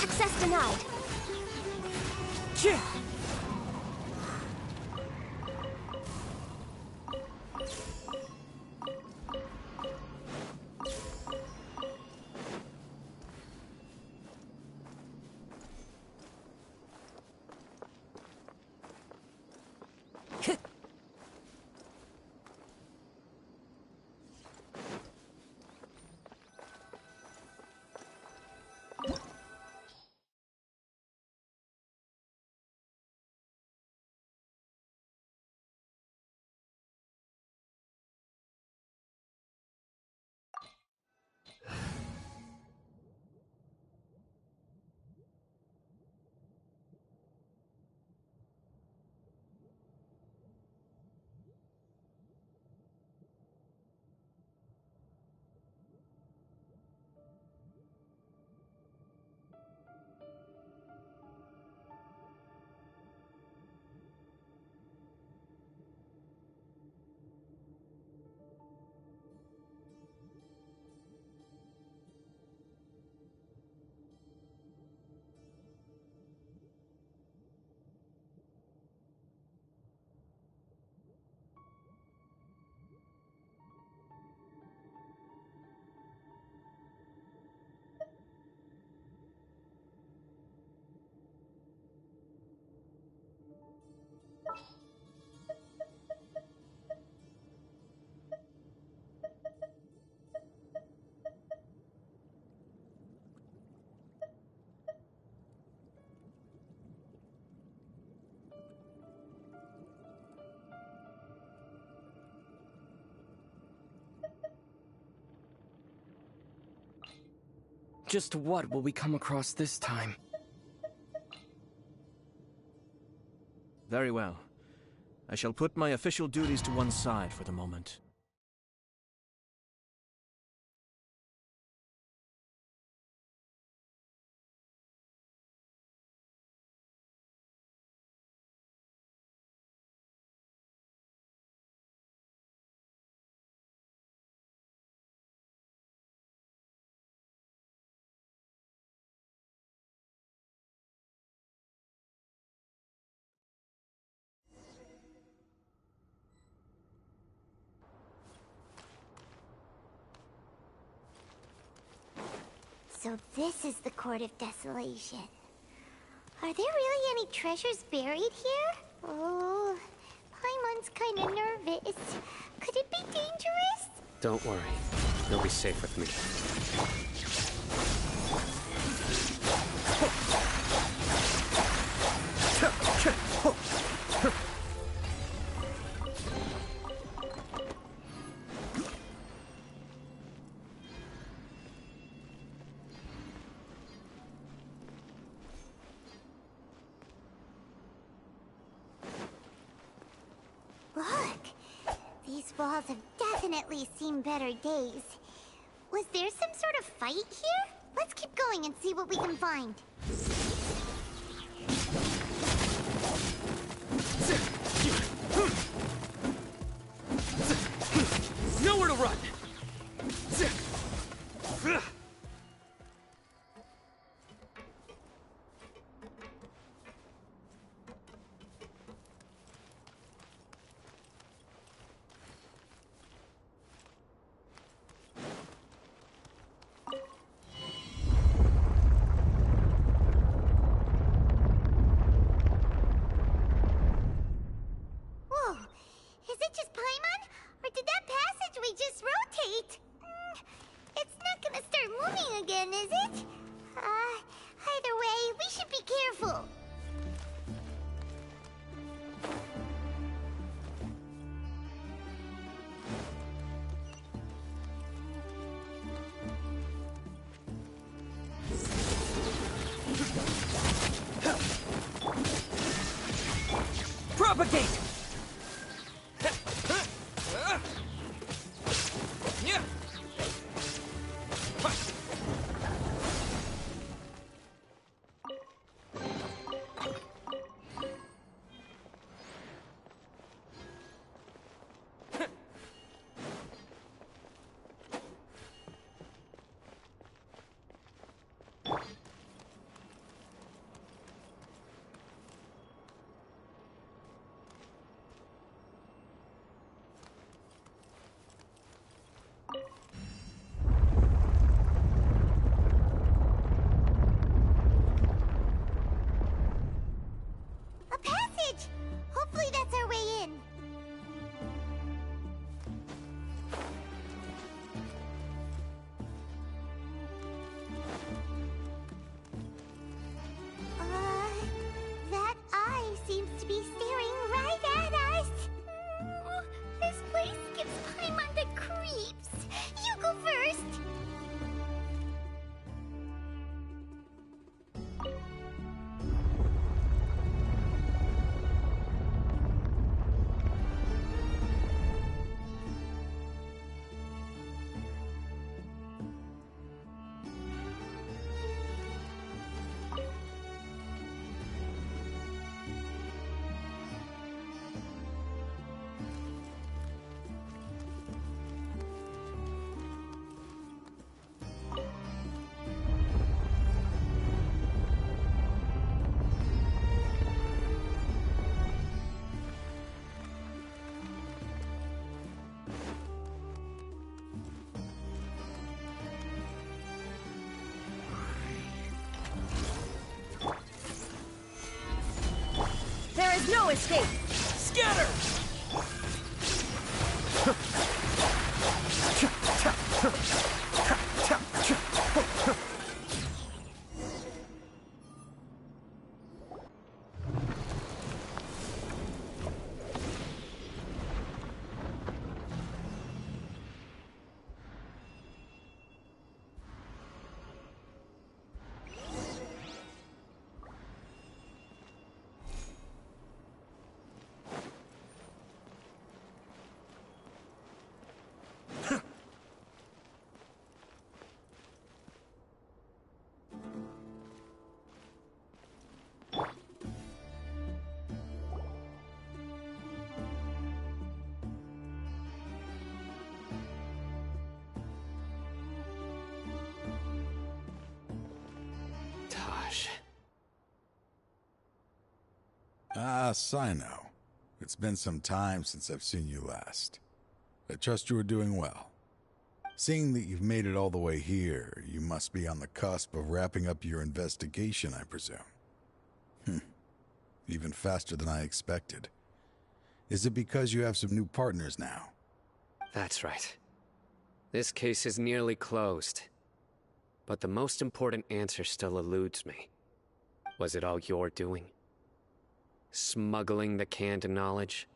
Access denied. Just what will we come across this time? Very well. I shall put my official duties to one side for the moment. So this is the Court of Desolation. Are there really any treasures buried here? Oh, Paimon's kinda nervous. Could it be dangerous? Don't worry. You'll be safe with me. Look! These walls have definitely seen better days. Was there some sort of fight here? Let's keep going and see what we can find. Nowhere to run! Propagate! A passage! Hopefully that's our way in. That eye seems to be staring right at us. This place gives Paimon the creeps. You go first. There is no escape! Scatter! Ah, Cyno. It's been some time since I've seen you last. I trust you are doing well. Seeing that you've made it all the way here, you must be on the cusp of wrapping up your investigation, I presume. Even faster than I expected. Is it because you have some new partners now? That's right. This case is nearly closed. But the most important answer still eludes me. Was it all your doing? Smuggling the canned knowledge?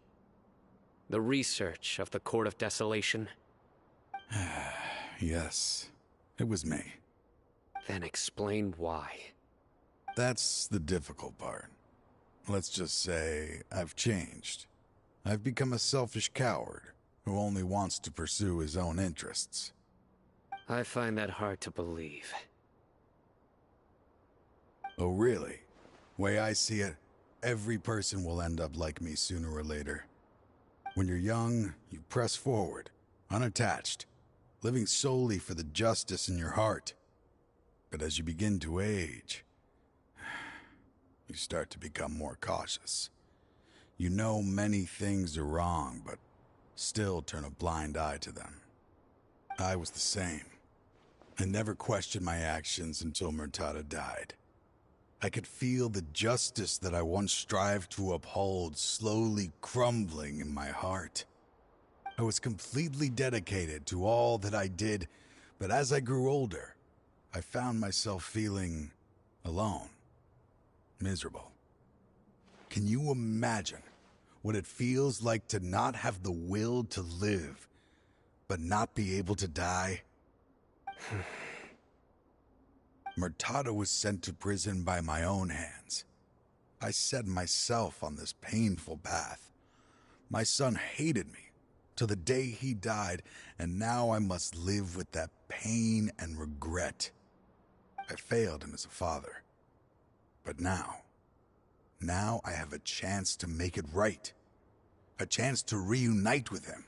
The research of the Court of Desolation? Yes, it was me. Then explain why. That's the difficult part. Let's just say I've changed. I've become a selfish coward who only wants to pursue his own interests. I find that hard to believe. Oh, really? Way I see it, every person will end up like me sooner or later. When you're young, you press forward, unattached, living solely for the justice in your heart. But as you begin to age, you start to become more cautious. You know many things are wrong, but still turn a blind eye to them. I was the same. I never questioned my actions until Murtada died. I could feel the justice that I once strived to uphold slowly crumbling in my heart. I was completely dedicated to all that I did, but as I grew older, I found myself feeling alone, miserable. Can you imagine what it feels like to not have the will to live, but not be able to die? Murtada was sent to prison by my own hands. I set myself on this painful path. My son hated me till the day he died, and now I must live with that pain and regret. I failed him as a father. But now I have a chance to make it right. A chance to reunite with him.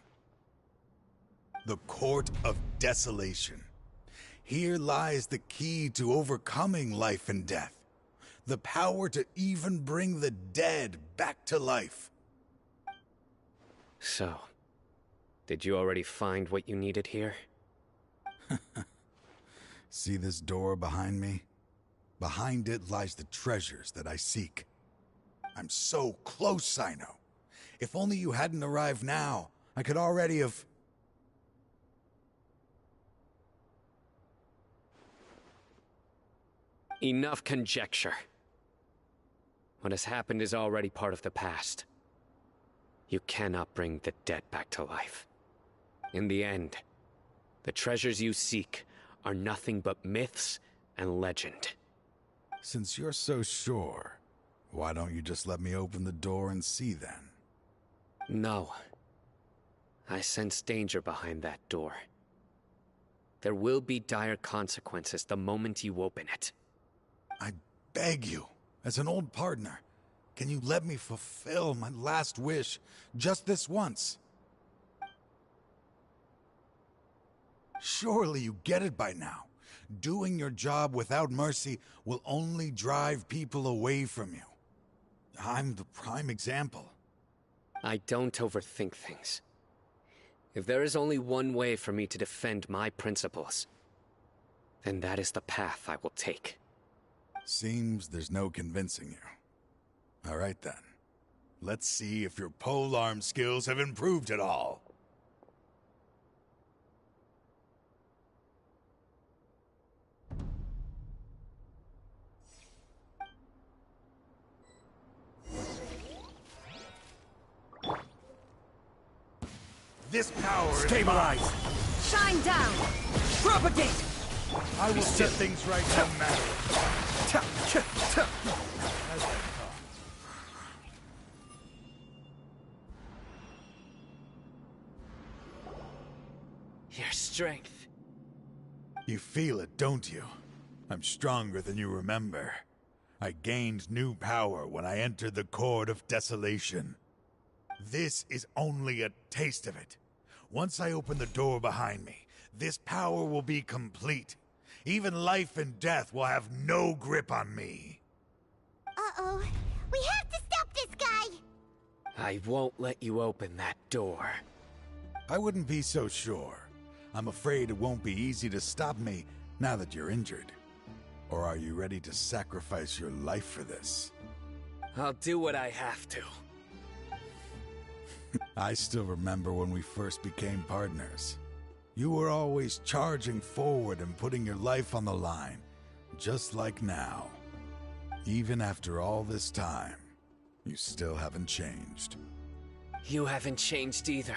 The Court of Desolation. Here lies the key to overcoming life and death. The power to even bring the dead back to life. So, did you already find what you needed here? See this door behind me? Behind it lies the treasures that I seek. I'm so close, Cyno. If only you hadn't arrived now, I could already have... Enough conjecture. What has happened is already part of the past. You cannot bring the dead back to life. In the end, the treasures you seek are nothing but myths and legend. Since you're so sure, why don't you just let me open the door and see then? No. I sense danger behind that door. There will be dire consequences the moment you open it. I beg you, as an old partner, can you let me fulfill my last wish just this once? Surely you get it by now. Doing your job without mercy will only drive people away from you. I'm the prime example. I don't overthink things. If there is only one way for me to defend my principles, then that is the path I will take. Seems there's no convincing you. All right then. Let's see if your polearm skills have improved at all. This power Stabilize! Shine down! Propagate! I will set things right no matter. As I thought. Your strength. You feel it, don't you? I'm stronger than you remember. I gained new power when I entered the Court of Desolation. This is only a taste of it. Once I open the door behind me, this power will be complete. Even life and death will have no grip on me. Uh-oh. We have to stop this guy! I won't let you open that door. I wouldn't be so sure. I'm afraid it won't be easy to stop me now that you're injured. Or are you ready to sacrifice your life for this? I'll do what I have to. I still remember when we first became partners. You were always charging forward and putting your life on the line, just like now. Even after all this time, you still haven't changed. You haven't changed either.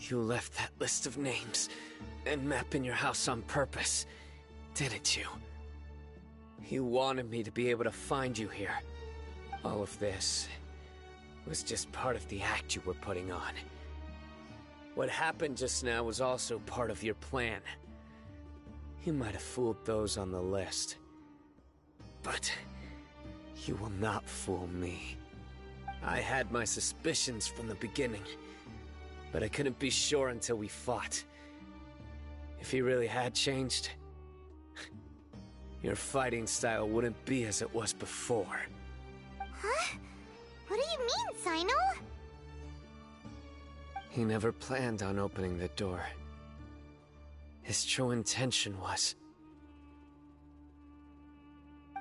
You left that list of names and map in your house on purpose, didn't you? You wanted me to be able to find you here. All of this was just part of the act you were putting on. What happened just now was also part of your plan. You might have fooled those on the list, but you will not fool me. I had my suspicions from the beginning, but I couldn't be sure until we fought. If he really had changed, your fighting style wouldn't be as it was before. Huh? What do you mean, Cyno? He never planned on opening the door. His true intention was...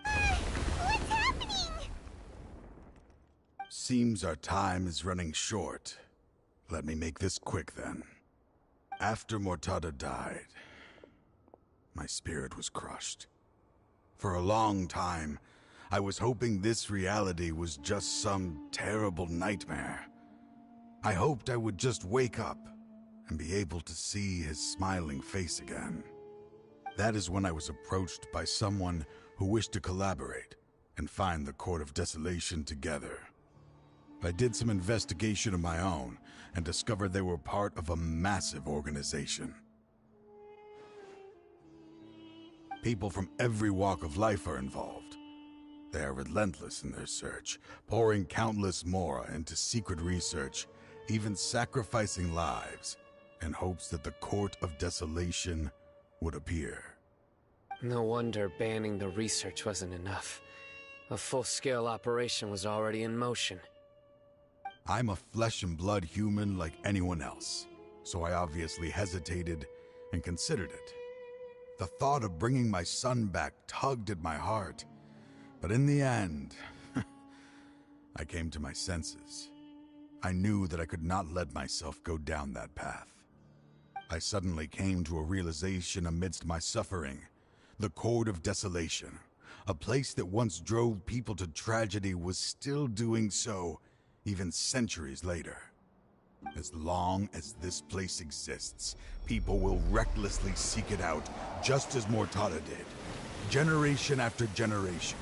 What's happening? Seems our time is running short. Let me make this quick then. After Mortada died, my spirit was crushed. For a long time, I was hoping this reality was just some terrible nightmare. I hoped I would just wake up and be able to see his smiling face again. That is when I was approached by someone who wished to collaborate, and find the Court of Desolation together. I did some investigation of my own and discovered they were part of a massive organization. People from every walk of life are involved. They are relentless in their search, pouring countless mora into secret research, even sacrificing lives in hopes that the Court of Desolation would appear. No wonder banning the research wasn't enough. A full-scale operation was already in motion. I'm a flesh and blood human like anyone else, so I obviously hesitated and considered it. The thought of bringing my son back tugged at my heart, but in the end, I came to my senses. I knew that I could not let myself go down that path. I suddenly came to a realization amidst my suffering. The Court of Desolation, a place that once drove people to tragedy, was still doing so even centuries later. As long as this place exists, people will recklessly seek it out, just as Mortada did, generation after generation,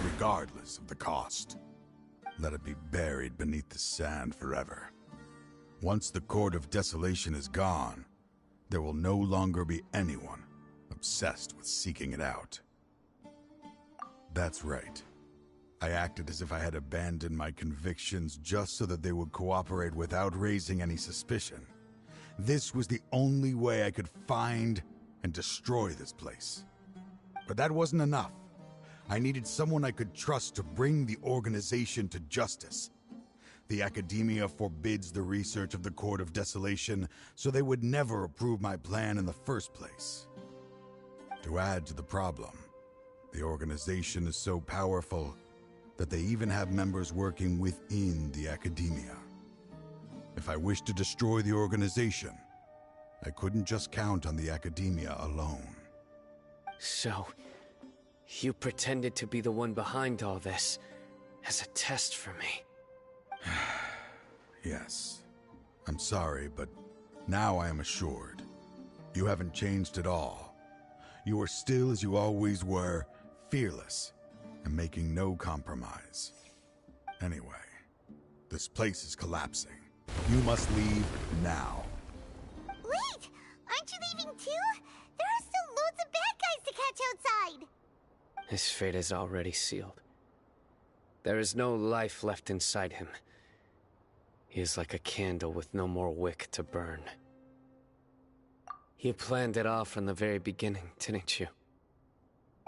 regardless of the cost. Let it be buried beneath the sand forever. Once the Court of Desolation is gone, there will no longer be anyone obsessed with seeking it out. That's right. I acted as if I had abandoned my convictions just so that they would cooperate without raising any suspicion. This was the only way I could find and destroy this place. But that wasn't enough. I needed someone I could trust to bring the organization to justice. The Academia forbids the research of the Court of Desolation, so they would never approve my plan in the first place. To add to the problem, the organization is so powerful that they even have members working within the Academia. If I wished to destroy the organization, I couldn't just count on the Academia alone. So, you pretended to be the one behind all this, as a test for me. Yes. I'm sorry, but now I am assured. You haven't changed at all. You are still as you always were, fearless, and making no compromise. Anyway, this place is collapsing. You must leave now. Wait! Aren't you leaving too? There are still loads of bad guys to catch outside! His fate is already sealed. There is no life left inside him. He is like a candle with no more wick to burn. You planned it all from the very beginning, didn't you?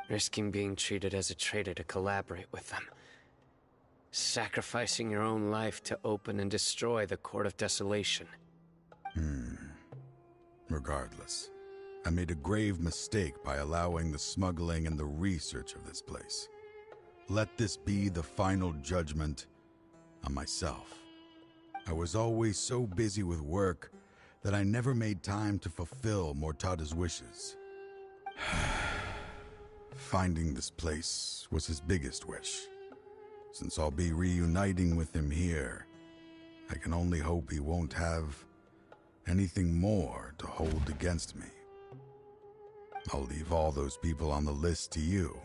Risking being treated as a traitor to collaborate with them. Sacrificing your own life to open and destroy the Court of Desolation. Regardless, I made a grave mistake by allowing the smuggling and the research of this place. Let this be the final judgment on myself. I was always so busy with work that I never made time to fulfill Mortada's wishes. Finding this place was his biggest wish. Since I'll be reuniting with him here, I can only hope he won't have anything more to hold against me. I'll leave all those people on the list to you.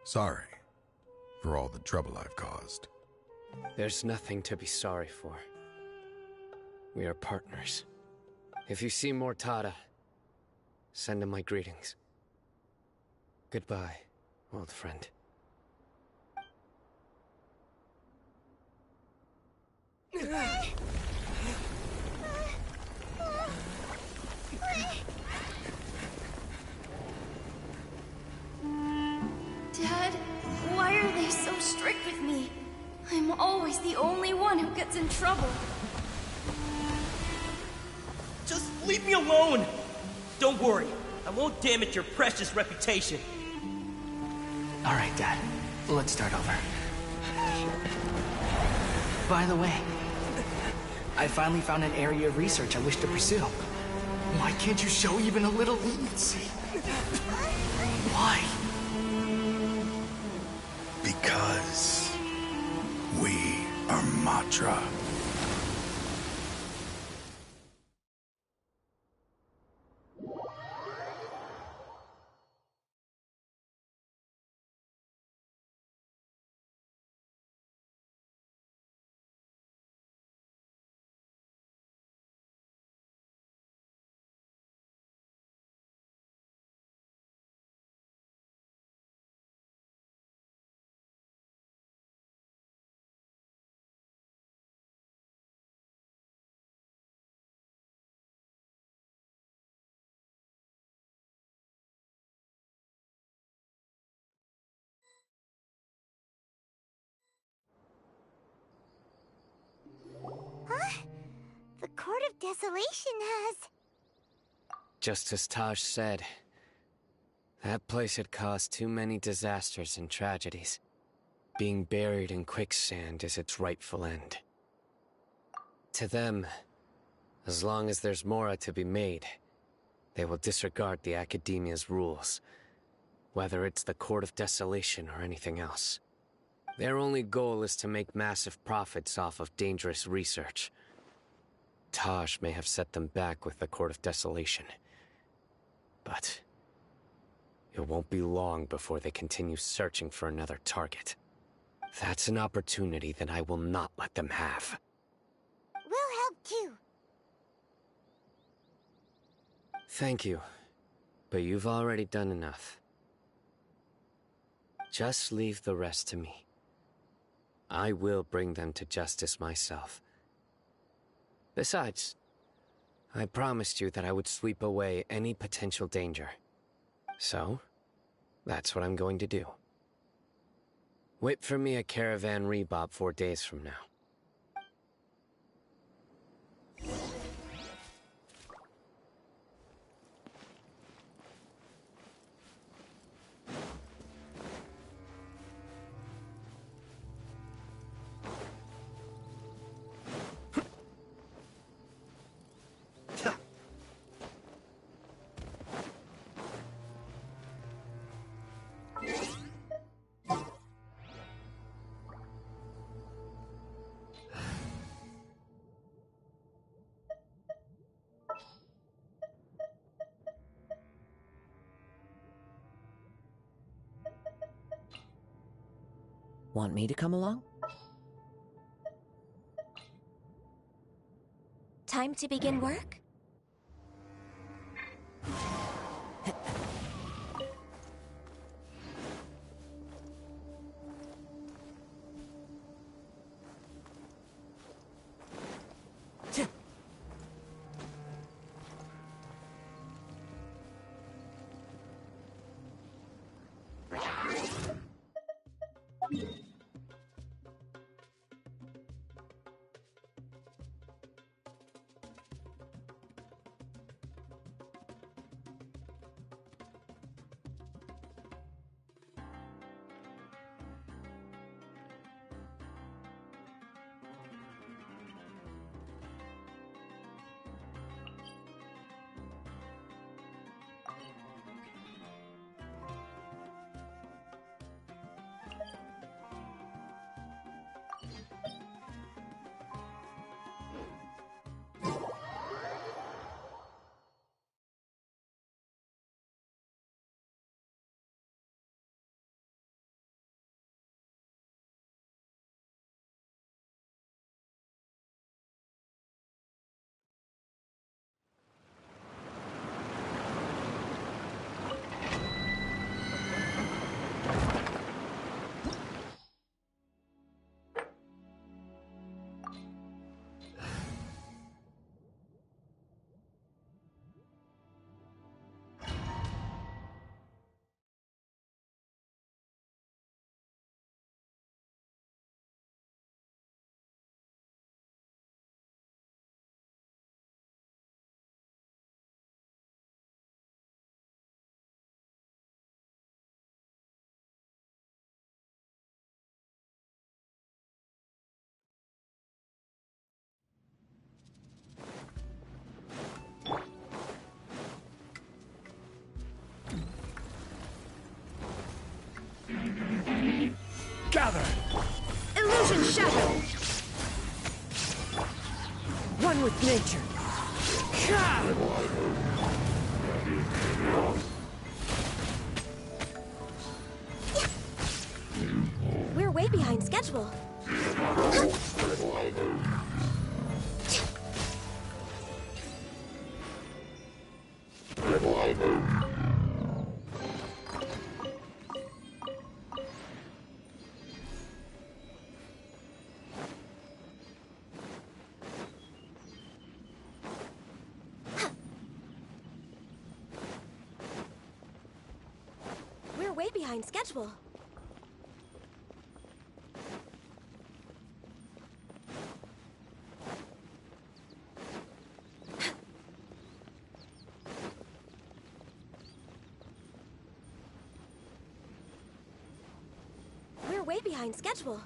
Sorry for all the trouble I've caused. There's nothing to be sorry for. We are partners. If you see Mortada, send him my greetings. Goodbye, old friend. Dad, why are they so strict with me? I'm always the only one who gets in trouble. Just leave me alone! Don't worry, I won't damage your precious reputation. Alright, Dad. Let's start over. By the way, I finally found an area of research I wish to pursue. Why can't you show even a little leniency? Why? Because we are Matra. of Desolation has. Just as Taj said, that place had caused too many disasters and tragedies. Being buried in quicksand is its rightful end. To them, as long as there's Mora to be made, they will disregard the Academia's rules, whether it's the Court of Desolation or anything else. Their only goal is to make massive profits off of dangerous research. Taj may have set them back with the Court of Desolation, but it won't be long before they continue searching for another target. That's an opportunity that I will not let them have. We'll help too. Thank you, but you've already done enough. Just leave the rest to me. I will bring them to justice myself. Besides, I promised you that I would sweep away any potential danger. So, that's what I'm going to do. Wait for me at Caravan Rebob 4 days from now. Want me to come along? Time to begin work? Gather! Illusion shattered! One with nature! We're way behind schedule. We're way behind schedule. behind schedule.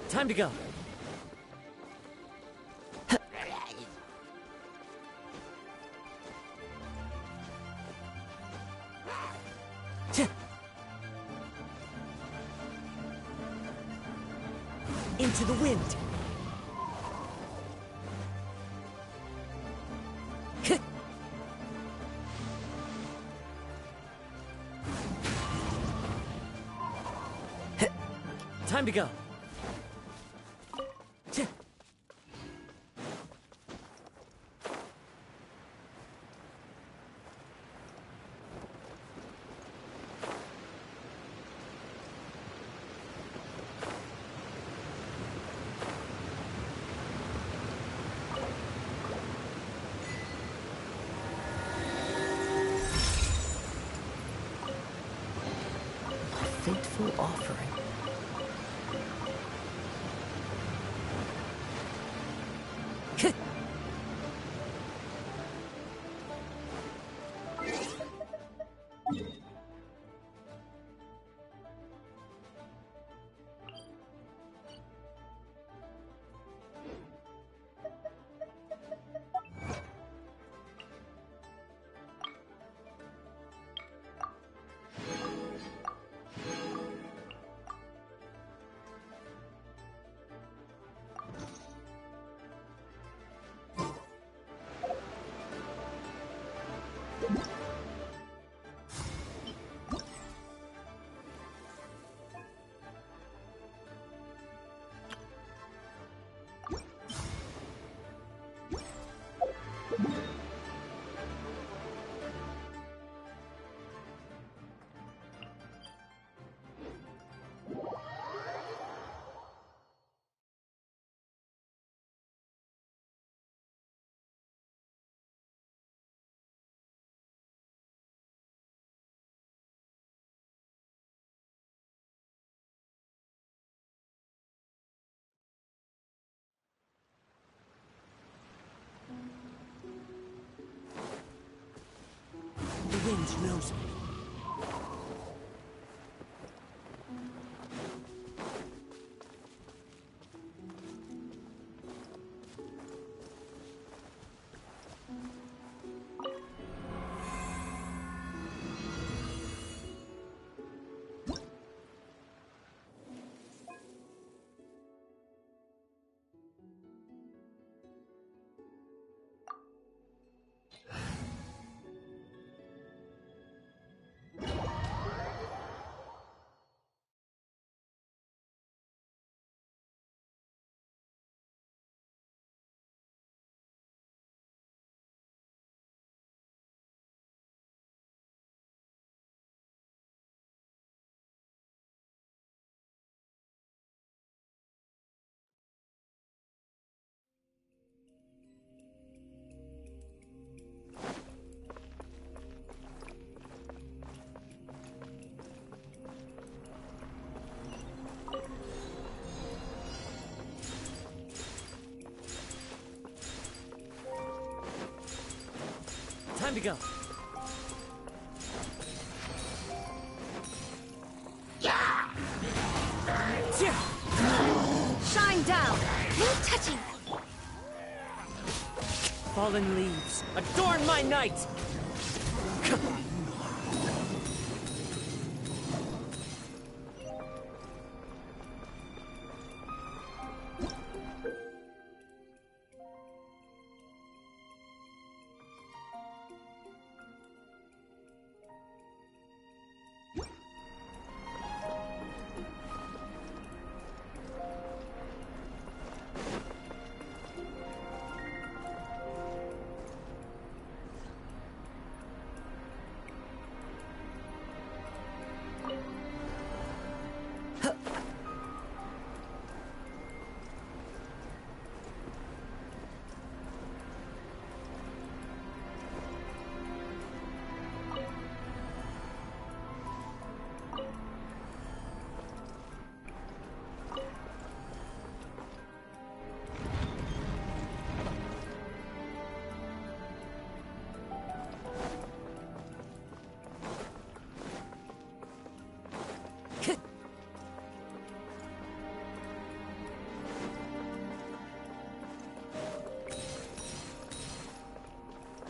Time to go. Into the wind. Time to go. Fateful offering. The wind knows me. Time to go. Shine down! No touching! Fallen leaves, adorn my night!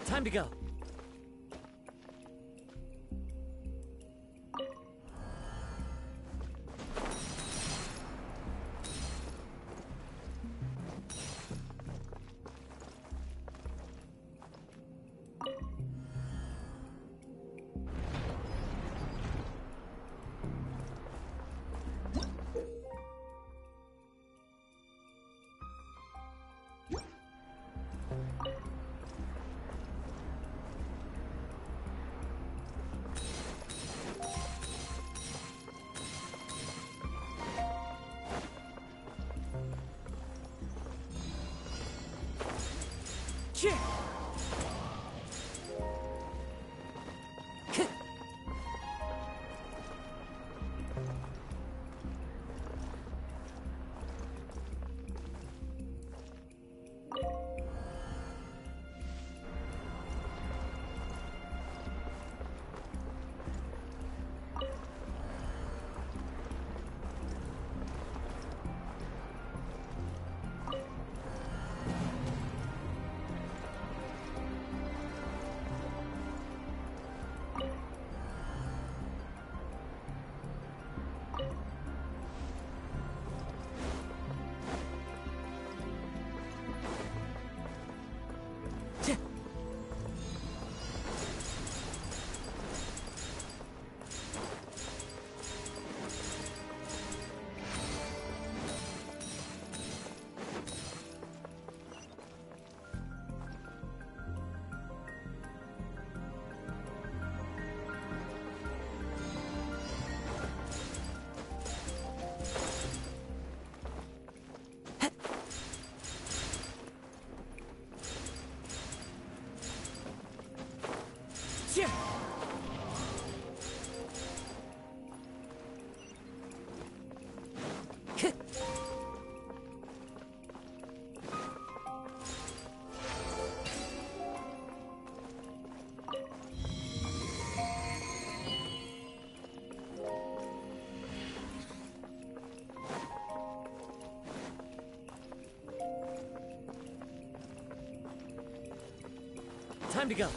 Time to go. Cheer! Cheer! Time to go.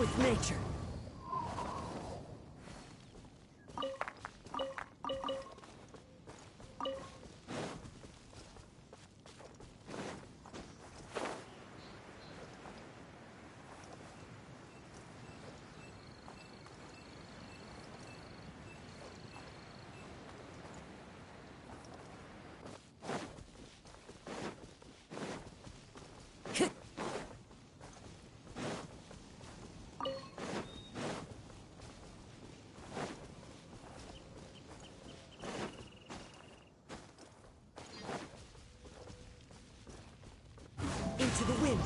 with nature. Into the wind.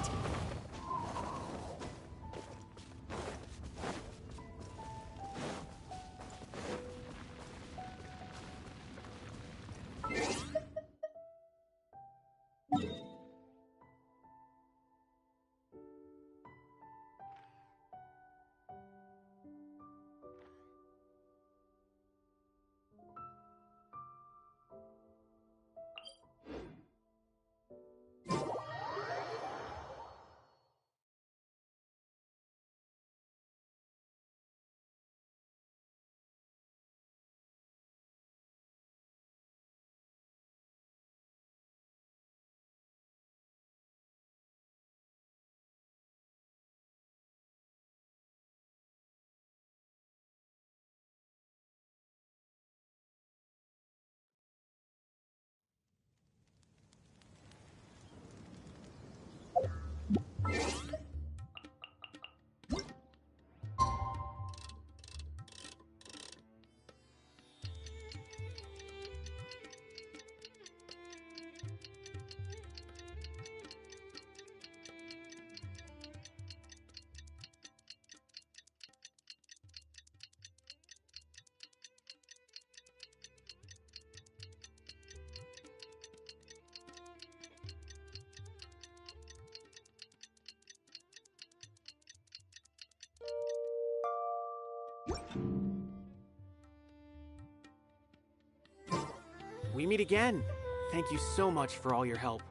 We meet again. Thank you so much for all your help.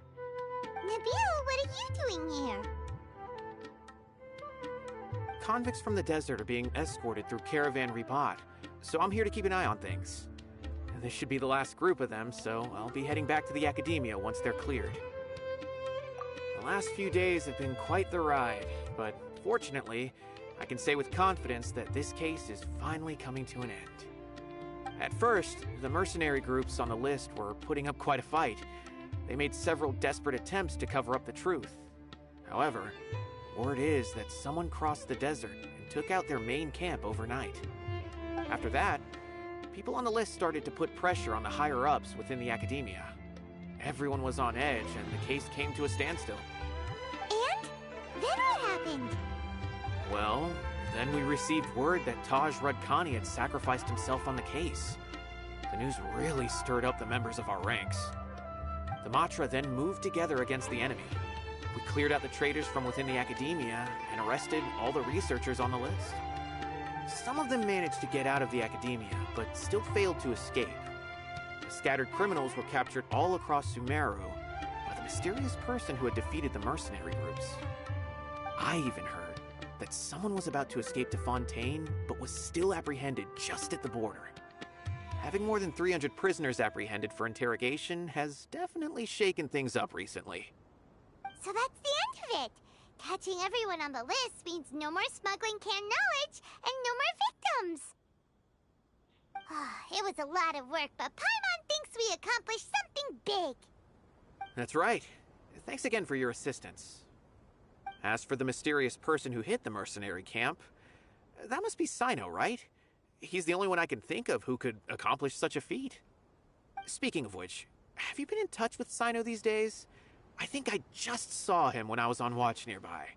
Nabil, what are you doing here? Convicts from the desert are being escorted through Caravan Ribat, so I'm here to keep an eye on things. This should be the last group of them, so I'll be heading back to the Academia once they're cleared. The last few days have been quite the ride, but fortunately, I can say with confidence that this case is finally coming to an end. At first, the mercenary groups on the list were putting up quite a fight. They made several desperate attempts to cover up the truth. However, word is that someone crossed the desert and took out their main camp overnight. After that, people on the list started to put pressure on the higher-ups within the Academia. Everyone was on edge, and the case came to a standstill. And? Then what happened? Well, then we received word that Taj Rudkani had sacrificed himself on the case. The news really stirred up the members of our ranks. The Matra then moved together against the enemy. We cleared out the traitors from within the Academia and arrested all the researchers on the list. Some of them managed to get out of the Academia, but still failed to escape. The scattered criminals were captured all across Sumeru by the mysterious person who had defeated the mercenary groups. I even heard that someone was about to escape to Fontaine, but was still apprehended just at the border. Having more than 300 prisoners apprehended for interrogation has definitely shaken things up recently. So that's the end of it. Catching everyone on the list means no more smuggling canned knowledge and no more victims. It was a lot of work, but Paimon thinks we accomplished something big. That's right. Thanks again for your assistance. As for the mysterious person who hit the mercenary camp, that must be Cyno, right? He's the only one I can think of who could accomplish such a feat. Speaking of which, have you been in touch with Cyno these days? I think I just saw him when I was on watch nearby.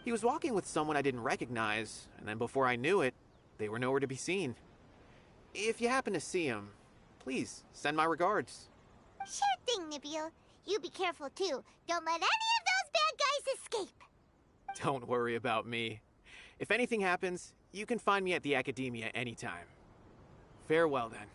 He was walking with someone I didn't recognize, and then before I knew it, they were nowhere to be seen. If you happen to see him, please send my regards. Sure thing, Nabil. You be careful too. Don't let any of those bad guys escape. Don't worry about me. If anything happens, you can find me at the Academia anytime. Farewell then.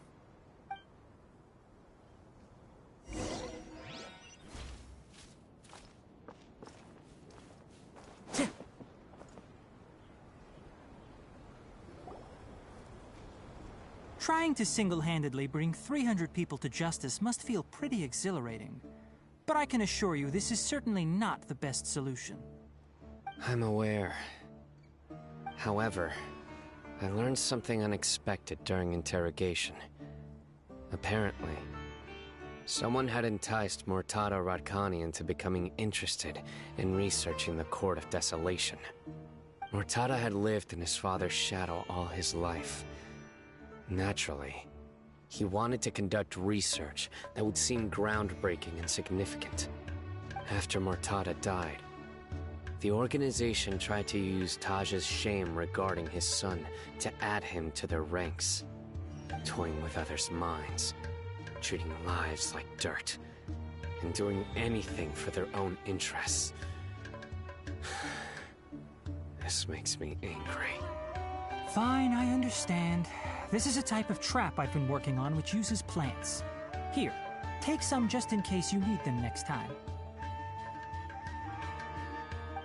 Trying to single-handedly bring 300 people to justice must feel pretty exhilarating. But I can assure you this is certainly not the best solution. I'm aware. However, I learned something unexpected during interrogation. Apparently, someone had enticed Murtada Radkani into becoming interested in researching the Court of Desolation. Murtada had lived in his father's shadow all his life. Naturally, he wanted to conduct research that would seem groundbreaking and significant. After Murtada died, the organization tried to use Taj's shame regarding his son to add him to their ranks, toying with others' minds, treating lives like dirt, and doing anything for their own interests. This makes me angry. Fine, I understand. This is a type of trap I've been working on which uses plants. Here, take some just in case you need them next time.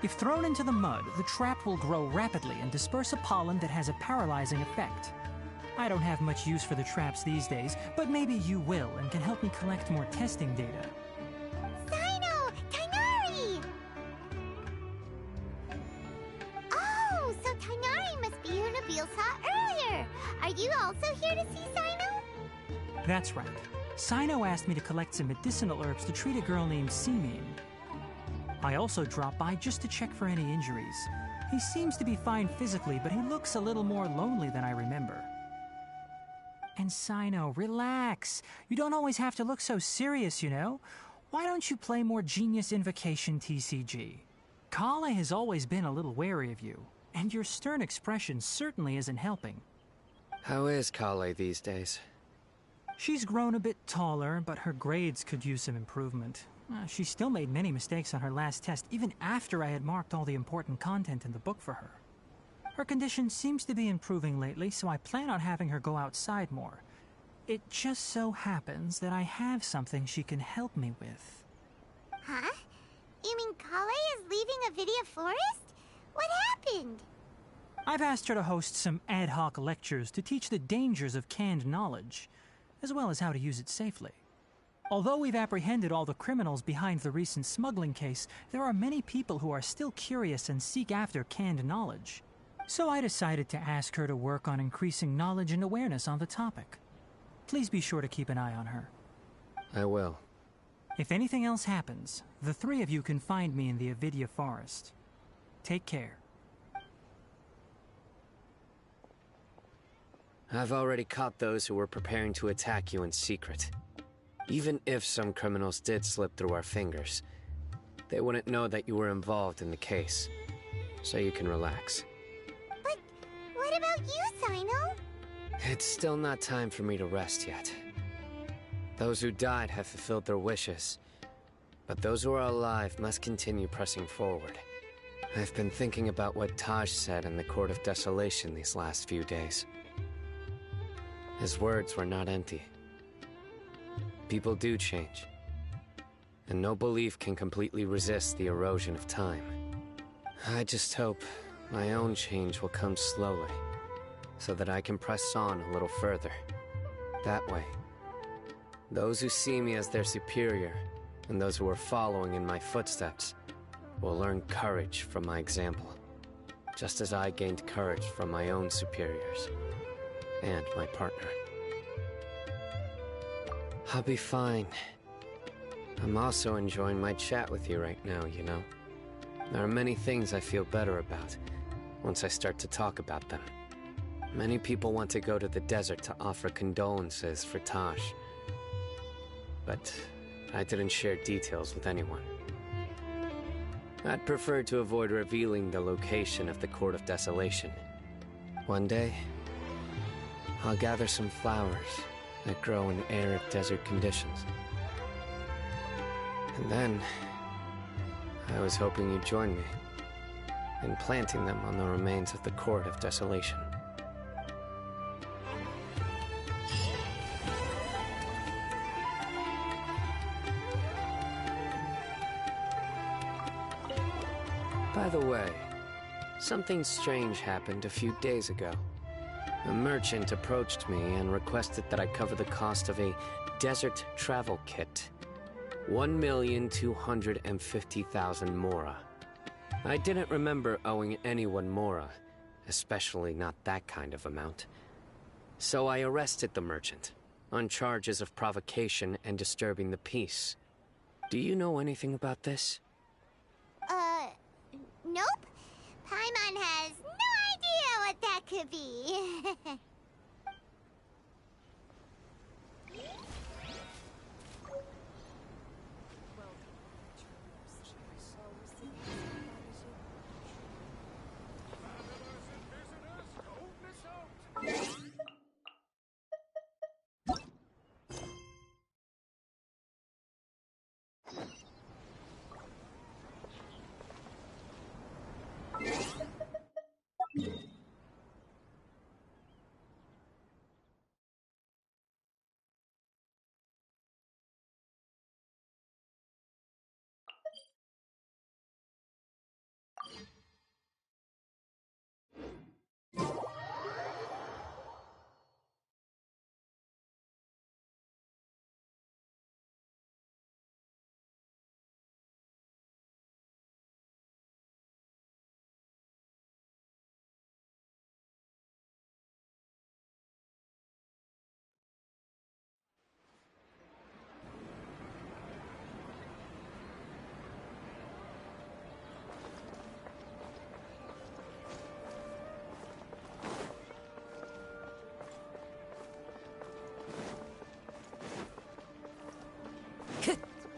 If thrown into the mud, the trap will grow rapidly and disperse a pollen that has a paralyzing effect. I don't have much use for the traps these days, but maybe you will and can help me collect more testing data. Cyno! Tighnari! Oh, so Tighnari must be who Nabil saw earlier. Are you also here to see Cyno? That's right. Cyno asked me to collect some medicinal herbs to treat a girl named Simin. I also dropped by just to check for any injuries. He seems to be fine physically, but he looks a little more lonely than I remember. And Cyno, relax. You don't always have to look so serious, you know? Why don't you play more Genius Invocation TCG? Kale has always been a little wary of you, and your stern expression certainly isn't helping. How is Kale these days? She's grown a bit taller, but her grades could use some improvement. She still made many mistakes on her last test, even after I had marked all the important content in the book for her. Her condition seems to be improving lately, so I plan on having her go outside more. It just so happens that I have something she can help me with. Huh? You mean Kale is leaving Avidia Forest? What happened? I've asked her to host some ad hoc lectures to teach the dangers of canned knowledge, as well as how to use it safely. Although we've apprehended all the criminals behind the recent smuggling case, there are many people who are still curious and seek after canned knowledge. So I decided to ask her to work on increasing knowledge and awareness on the topic. Please be sure to keep an eye on her. I will. If anything else happens, the three of you can find me in the Avidia Forest. Take care. I've already caught those who were preparing to attack you in secret. Even if some criminals did slip through our fingers, they wouldn't know that you were involved in the case. So you can relax. But what about you, Cyno? It's still not time for me to rest yet. Those who died have fulfilled their wishes, but those who are alive must continue pressing forward. I've been thinking about what Taj said in the Court of Desolation these last few days. His words were not empty. People do change, and no belief can completely resist the erosion of time. I just hope my own change will come slowly, so that I can press on a little further. That way, those who see me as their superior, and those who are following in my footsteps, will learn courage from my example, just as I gained courage from my own superiors, and my partner. I'll be fine. I'm also enjoying my chat with you right now, you know. There are many things I feel better about once I start to talk about them. Many people want to go to the desert to offer condolences for Taj, but I didn't share details with anyone. I'd prefer to avoid revealing the location of the Court of Desolation. One day, I'll gather some flowers that grow in arid desert conditions. And then, I was hoping you'd join me in planting them on the remains of the Court of Desolation. By the way, something strange happened a few days ago. A merchant approached me and requested that I cover the cost of a desert travel kit. 1,250,000 mora. I didn't remember owing anyone mora, especially not that kind of amount. So I arrested the merchant, on charges of provocation and disturbing the peace. Do you know anything about this? Nope. Paimon has no idea what that could be.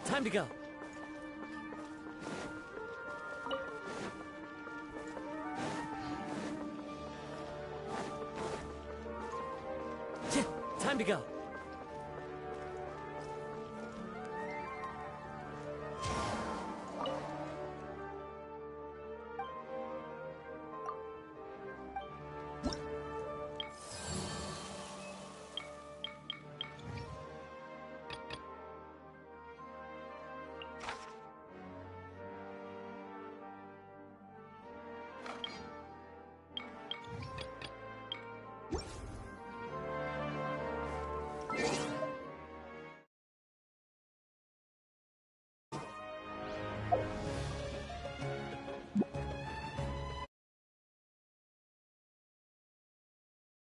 Time to go. Time to go.